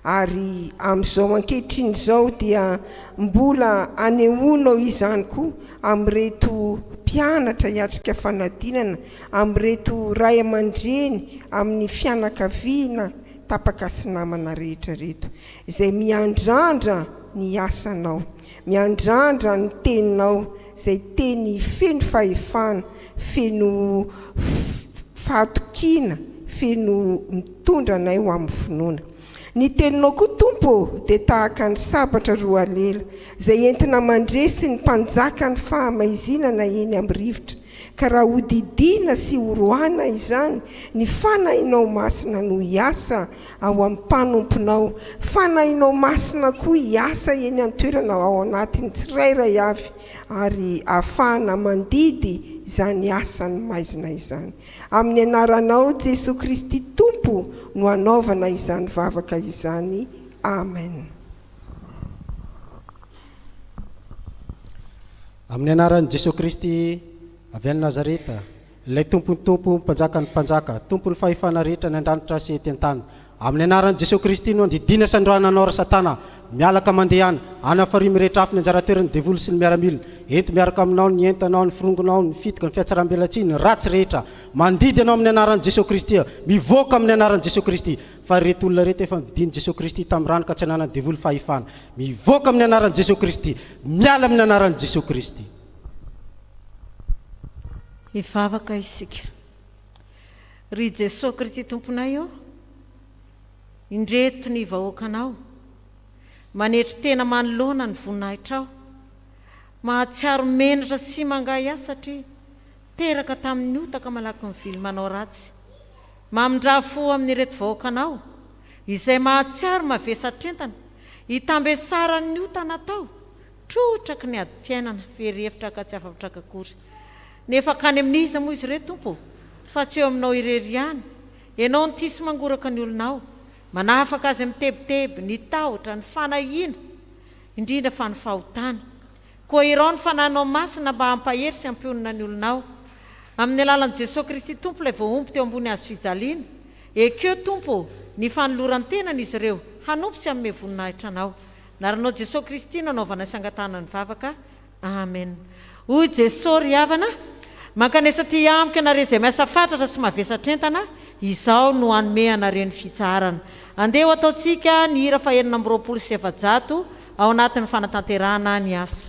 Ary amin'izao ankehitriny izao dia mbola anehoanao izany koa amin'ireto mpianatra hiatrika fanadinana, amin'ireto ray aman-dreny, amin'ny fianakaviana tapaka sy namana rehetra reto, izay miandrandra ny asanao, miandrandra ny teninao, izay teny feno fahefana, feno fahatokiana, feno mitondra anay ho amin'ny finoana. Ny teninao koa Tompo dia tahaka ny sabatra roa lela, izay entina mandresy ny mpanjaka ny fahamaizinana eny amin'ny rivotra. Ka raha hodidina sy horohana izany, ny fanahinao masina no hiasa ao amin'ny mpanomponao, fanahinao masina koa hiasa eny an-toerana ao anatiny tsirairay avy, ary ahafahana mandidy izany asany maizina izany. Amin'ny anaranao Jesosy Kristy Tompo no anaovana izany vavaka izany. Amen. Amin'ny anaran'i Jesosy Kristy avy any Nazareta, ilay tompony tompo, mpanjaka ny mpanjaka, tompony fahefana rehetra ny an-danitra sy ety an-tany, amin'ny anaran'i Jesosy Kristy no andidina sandroananao ra Satana, mialaka mandehana, anafarimy rehetra afy ny anjara-toerany devoly sy ny miaramilona, ento miaraka aminao ny entanao, ny firongonao, ny fitoka, ny fiatsaram-belatsiny, ny ratsy rehetra, mandidy anao amin'ny anaran'i Jesosy Kristy, mivoaka amin'ny anaran'i Jesosy Kristy, fa reto olona rehetra efa vidiny Jesosy Kristy tamin'ny rano ka tsy ananany devoly fahefana, mivoaka amin'ny anaran'i Jesosy Kristy, miala amin'ny anaran'i Jesosy Kristy. Hivavaka isika. Ry Jesosy Kristy tomponay eo, indreto ny vahoakanao, manetry tena manoloana ny voninahitrao, mahatsiaro menatra sy mangay azy satria teraka tamin'ny otaka malaky ny vily manao ratsy, mamindra fo amin'ny reto vahoakanao izay mahatsiaro mavesatrentana, hitambesara ny otana tao, trotraky ny adi-piainana, verihevitra ka tsy afa-pitraka akory. Nefa kany amin'iza moa izy ireo Tompo, fa tsy eo aminao irery ihany, ianao ny tisy mangoraka ny olonao, manafaka azy amin'ny tebiteby, ny tahotra, ny fanahina, indrindra fa ny fahotana. Koa irao ny fananao masina mba hampahery sy hampionana ny olonao. Amin'ny alalan'i Jesosy Kristy Tompo ilay voaomby teo ambony azy fijaliana, ekeo Tompo ny fanoloran-tenana izy ireo, hanompo sy amin'ny voninahitra anao. Naranao Jesosy Kristy nanaovana sangatana ny vavaka. Amen. Hoy Jesosy ry havana, mankanesa ty amiko ianareo izay miasa fatratra sy mavesatrentana, izao no hanome anareo ny fitsarana. Andeha ho ataontsika ny hira fahenina amby 27 ao anatin'ny fanatanterahana ny asa.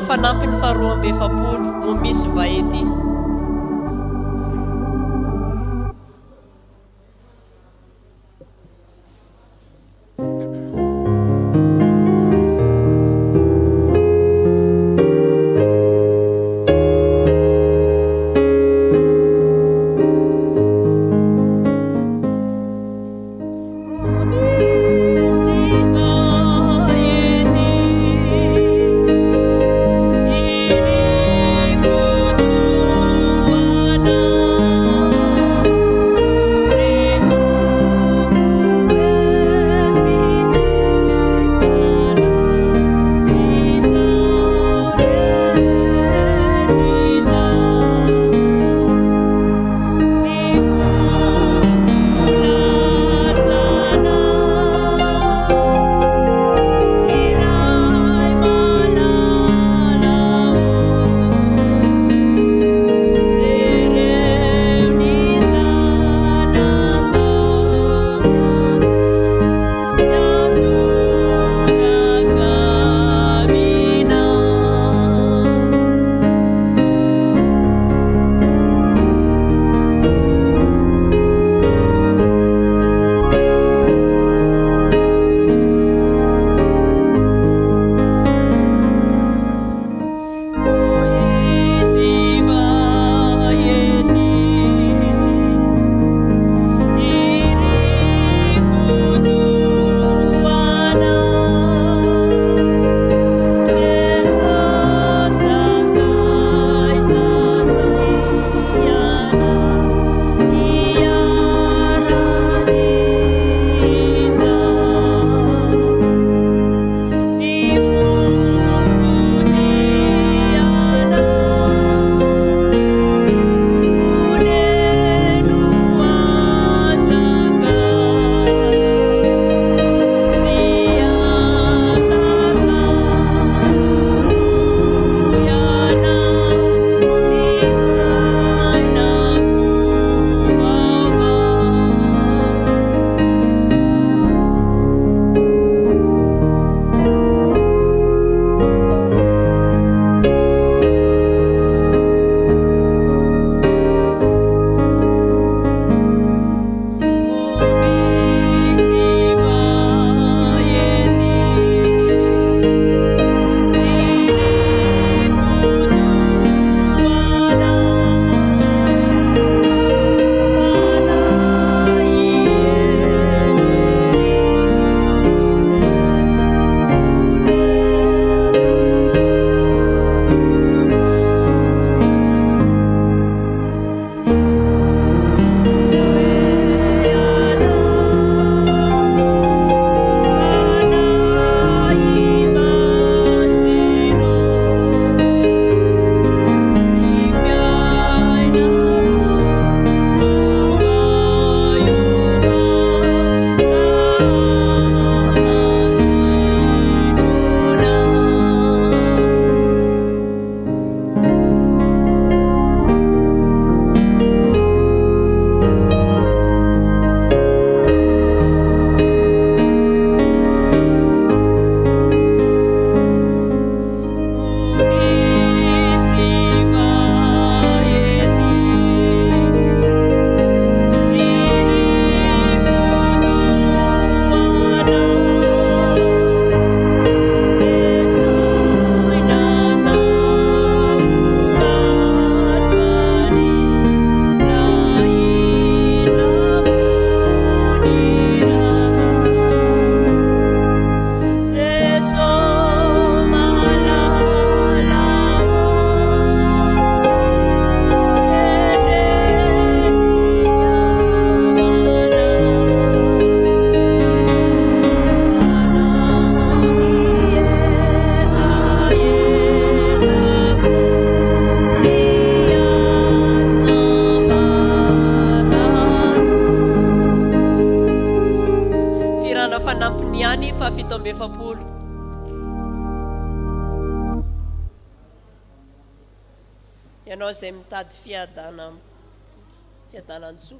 firana fanampiny faharoa amby efapolo no misy vaety. fito amby efapolo. Ianao zay mitady fiadanan-tsoa.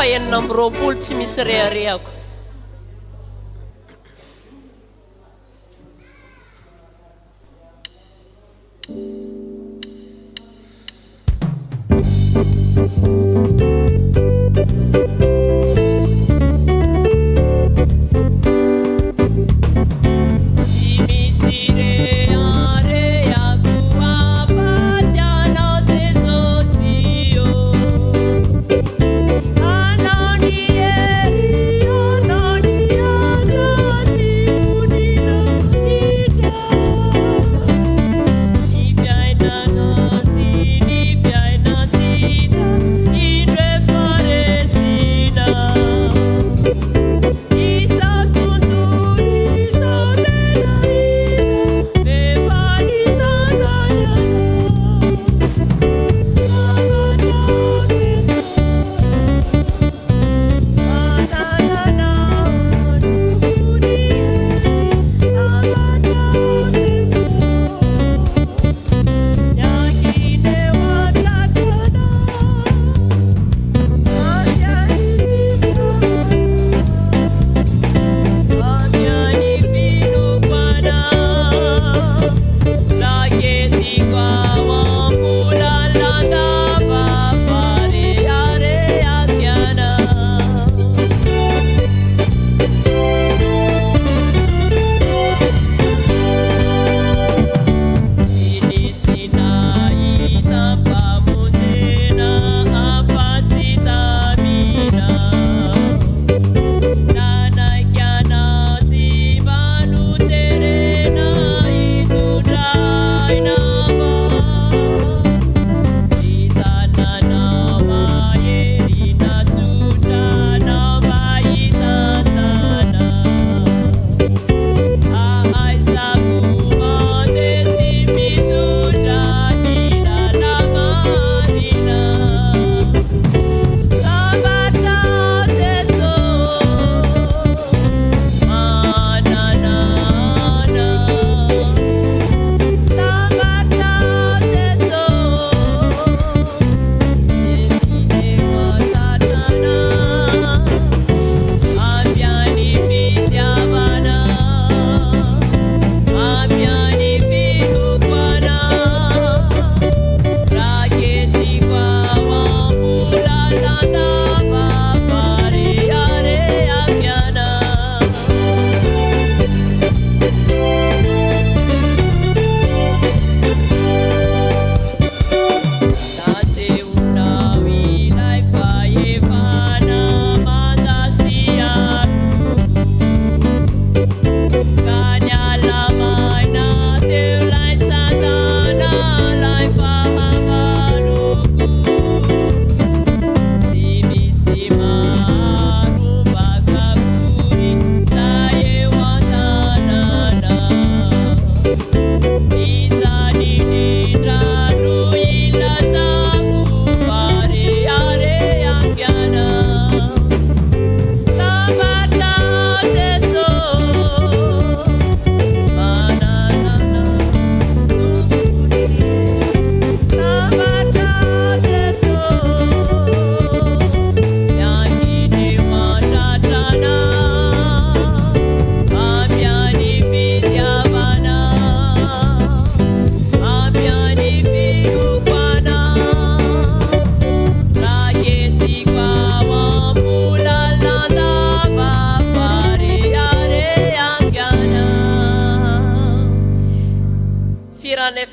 fahenina amin'ny roapolo tsy misy reharehako.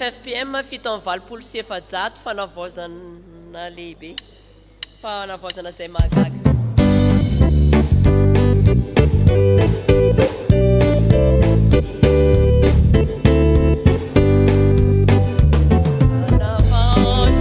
FFPM fito amin'ny valopolo sy efajato fanavaozana lehibe fanavaozana izay mahagaga. Oh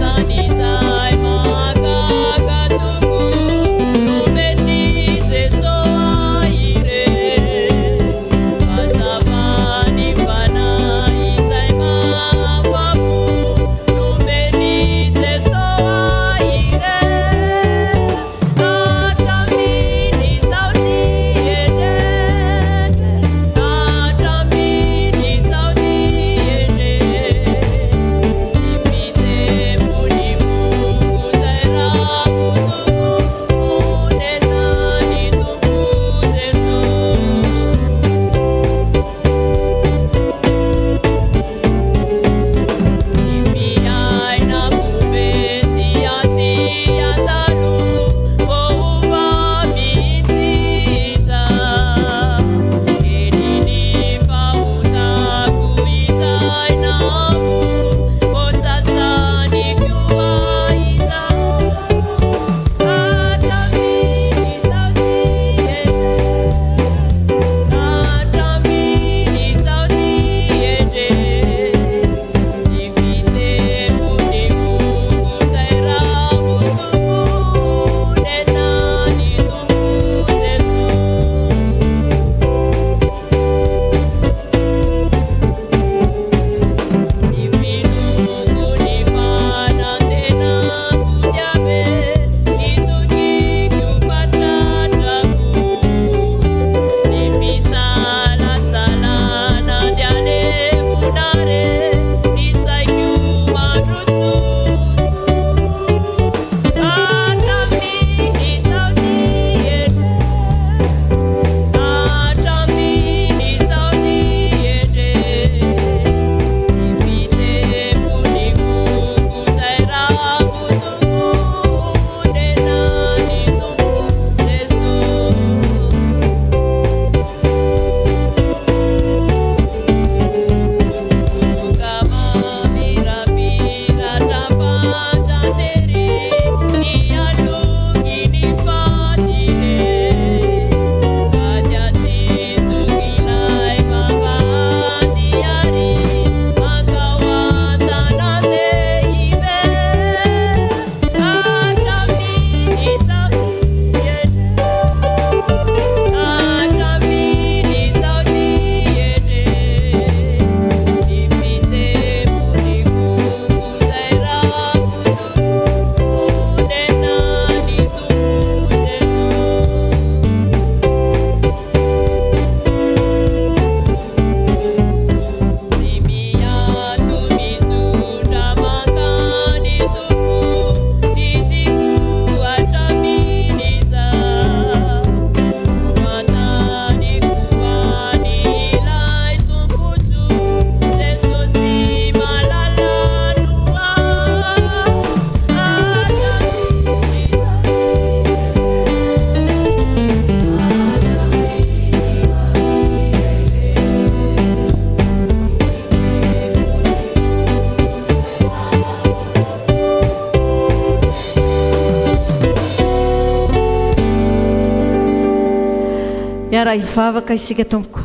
miara hivavaka isika tompoko.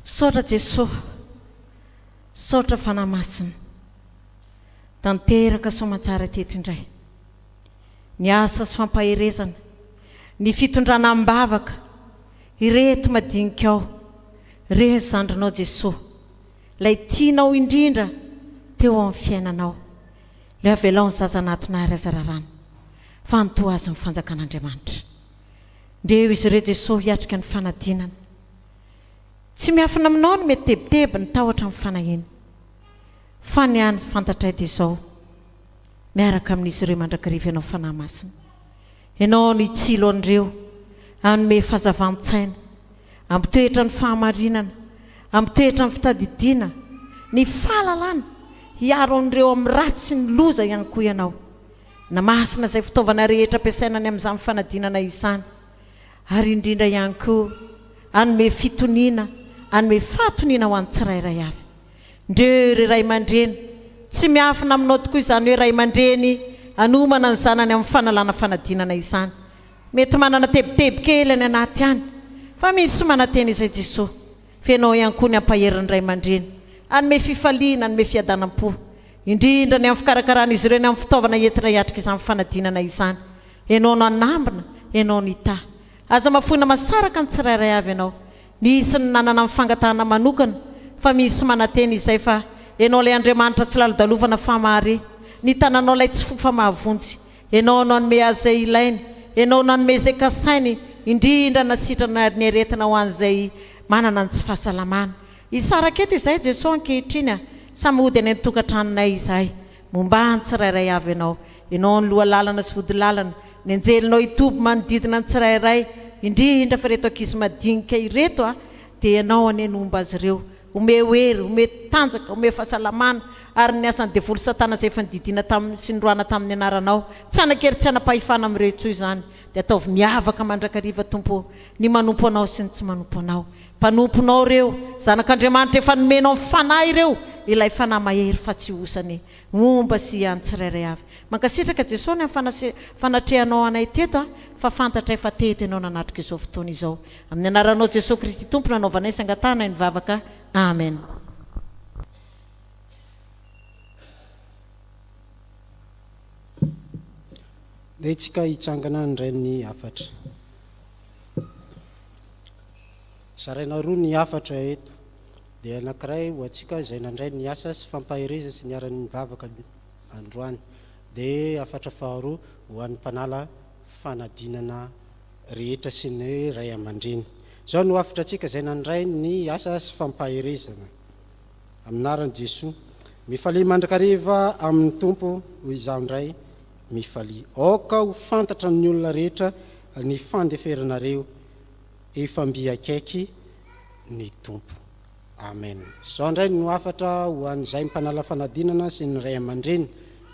Saotra Jesosy, saotra fanahy masina, tanteraka soamantsara teto indray. Ny asa sy fampaherezana, ny fitondrana am-bavaka, ireto madinika ao, ireo zandrinao Jesosy, ilay tianao indrindra teo amin'ny fiainanao, ilay avelao ny zaza anatonary azararana, fa nitoa azy ny fanjakan'Andriamanitra. Ndeo izy ireo Jesosy hiatrika ny fanadinana. Tsy miafina aminao no mety tebiteby ny tahotra amin'ny fanahiny, fa ny any fantatra edy izao miaraka amin'izy ireo mandrakariva ianao fanahy masina. Ianao no itsilo an'ireo anome fahazavantsaina, ampitoetra ny fahamarinana, ampitoetra ny fitadidiana, ny fahalalana, hiaro an'ireo amin'ny ratsy ny loza ihany koa ianao. Na masina izay fitaovana rehetra ampiasaina ny amin'izany fanadinana izany, ary indrindra ihany koa anome fitoniana, anome fahatoniana ho an'ny tsirairay avy. Ndreo ireo ray aman-dreny tsy miafina aminao tokoa izany hoe ray aman-dreny anomana ny zanany amin'ny fanalana fanadinana izany. Mety manana tebiteby kely any anaty any, fa misy manatena izay Jesosy. Fianao ihany koa ny ampaherin'ny ray aman-dreny, anome fifaliana, anome fiadanam-po, indrindra ny amin'ny fikarakarana izy ireo ny amin'ny fitaovana entina hiatrika izany fanadinana izany. Ianao no anambina, ianao no hita. Aza mahafoina masaraka ny tsirairay avy ianao, nisy ny nanana mifangatahana manokana, fa misy manatena izay fa ianao ilay Andriamanitra tsy lalodalovana famahare, ny tananao ilay tsy fofa mahavonjy. Ianao no anome azay ilainy, ianao no anome izay kasainy, indrindra nasitrana ny aretina ho an'izay manana ny tsy fahasalamana. Isaraka eto izay Jesosy ankehitriny, samy hody any tokantranonay izahay, momba ny tsirairay avy ianao. Ianao ny loha lalana sy vody lalana, ny anjelinao hitoby manodidina ny tsirairay, indrindra fa reto ankizy madinika ireto dia ianao any nomba azy ireo, ome hery, ome tanjaka, ome fahasalamana, ary ny asan'ny devoly satana izay efa nididina sy nindroana tamin'ny anaranao, tsy anakery tsy anapahifana amin'ireo itsoy izany, dia ataovy miavaka mandrakariva Tompo, ny manompo anao sy ny tsy manompo anao. Mpanomponao ireo, zanak'Andriamanitra efa nomenao ny fanahy ireo, ilay fanahy mahery fa tsy hosany, momba sy an'ny tsirairay avy. Mankasitraka Jesosy ny fanatrehanao anay teto, fa fantatra efa teto ianao nanatrika izao fotoana izao. Amin'ny anaranao Jesosy Kristy Tompo nanaovanay sangatana ny vavaka. Amen. Dia tsika hitsangana ndray ny afatra. Saraina roa ny afatra eto, dia anankiray ho antsika izay nandray ny asa sy fampahereza sy niaran'ny vavaka androany, dia afatra faharoa ho an'ny mpanala fanadinana rehetra sy ny hoe ray aman-dreny. Izao no afatra antsika izay nandray ny asa sy fampaherezana. Aminaran'i Jesosy, mifalia mandrakariva amin'ny Tompo ho izaho indray mifalia. Aoka ho fantatra amin'ny olona rehetra ny fandeferanareo efambi akaiky ny Tompo. Amen. Izao indray no afatra ho an'izay mpanala fanadinana sy ny ray aman-dreny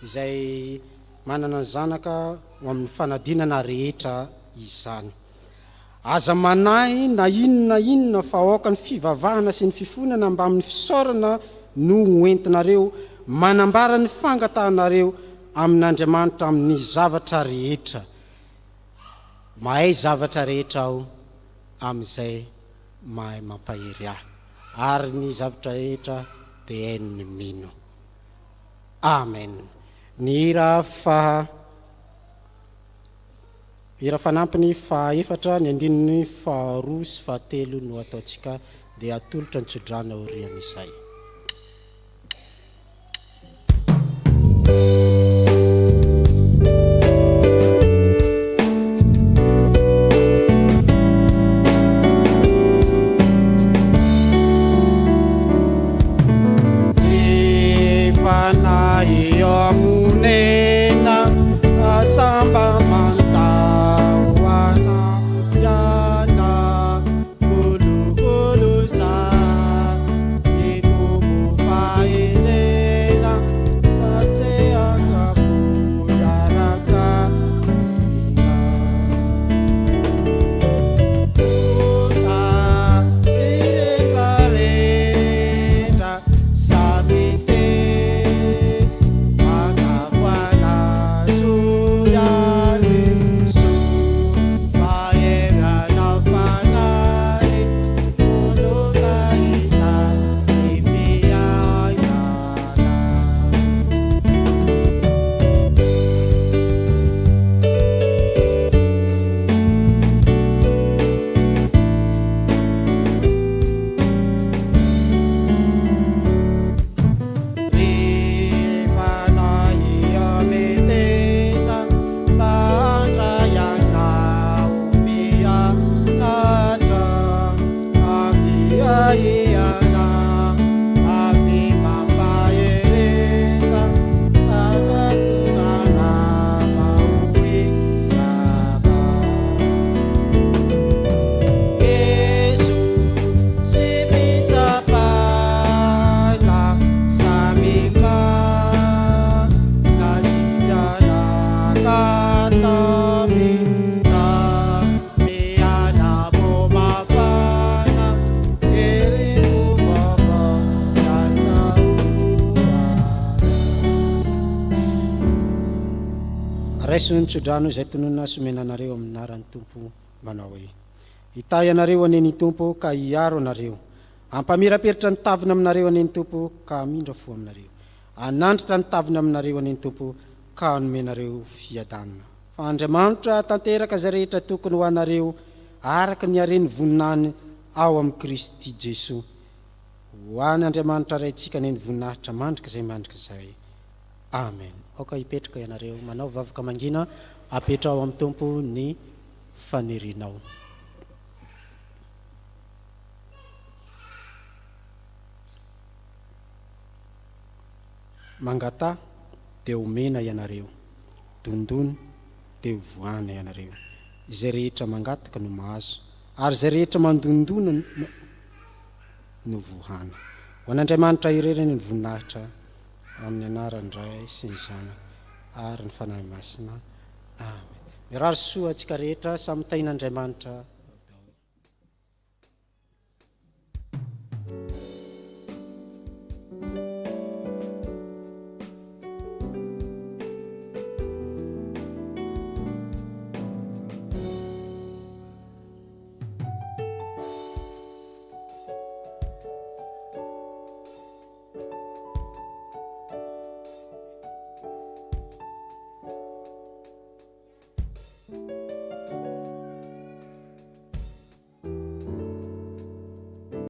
izay manana zanaka ho amin'ny fanadinana rehetra izany. Aza manahy na inona fa aoka ny fivavahana sy ny fifonana mba amin'ny fisaorana no hoentinareo manambara ny fangatahanareo amin'Andriamanitra amin'ny zavatra rehetra. Mahay zavatra rehetra aho amin'izay mahay mampahery ahy, ary ny zavatra rehetra dia hainy mino. Amen. Ny hira fanampiny fahaefatra, ny andininy faharoa sy fahatelo no ataontsika, dia atolotra ny tsodrana orian'izay. Agua raisonitsodrano izay tonona somenanareo amin'narany tompo manao hoe hita ianareo aneny tompo ka hiaro anareo ampamiraperitra ny tavina aminareo aneny tompo ka amindra fo aminareo anandritra ny tavina aminareo aneny tompo ka anomenareo fiadanina fa Andriamanitra tanteraka izay rehetra tokony ho anareo araka ny hareny voninany ao amin'ny Kristy Jesoa ho any Andriamanitra raintsika neny voninahitra mandrika izay mandrika izay amen. Aoka hipetraka ianareo manao vavaka mangina apetra ao amin'ny tompo ny fanerinao. Mangata dia omena ianareo, dondony dia voana ianareo. Izay rehetra mangataka no mahazo, ary izay rehetra mandondona no vohana. Ho an'Andriamanitra irerany ny voninahitra amin'ny anarany Ray sy ny Zanaka ary ny fanahy masina. Amen. Mirary soa antsika rehetra samy tain'Andriamanitra.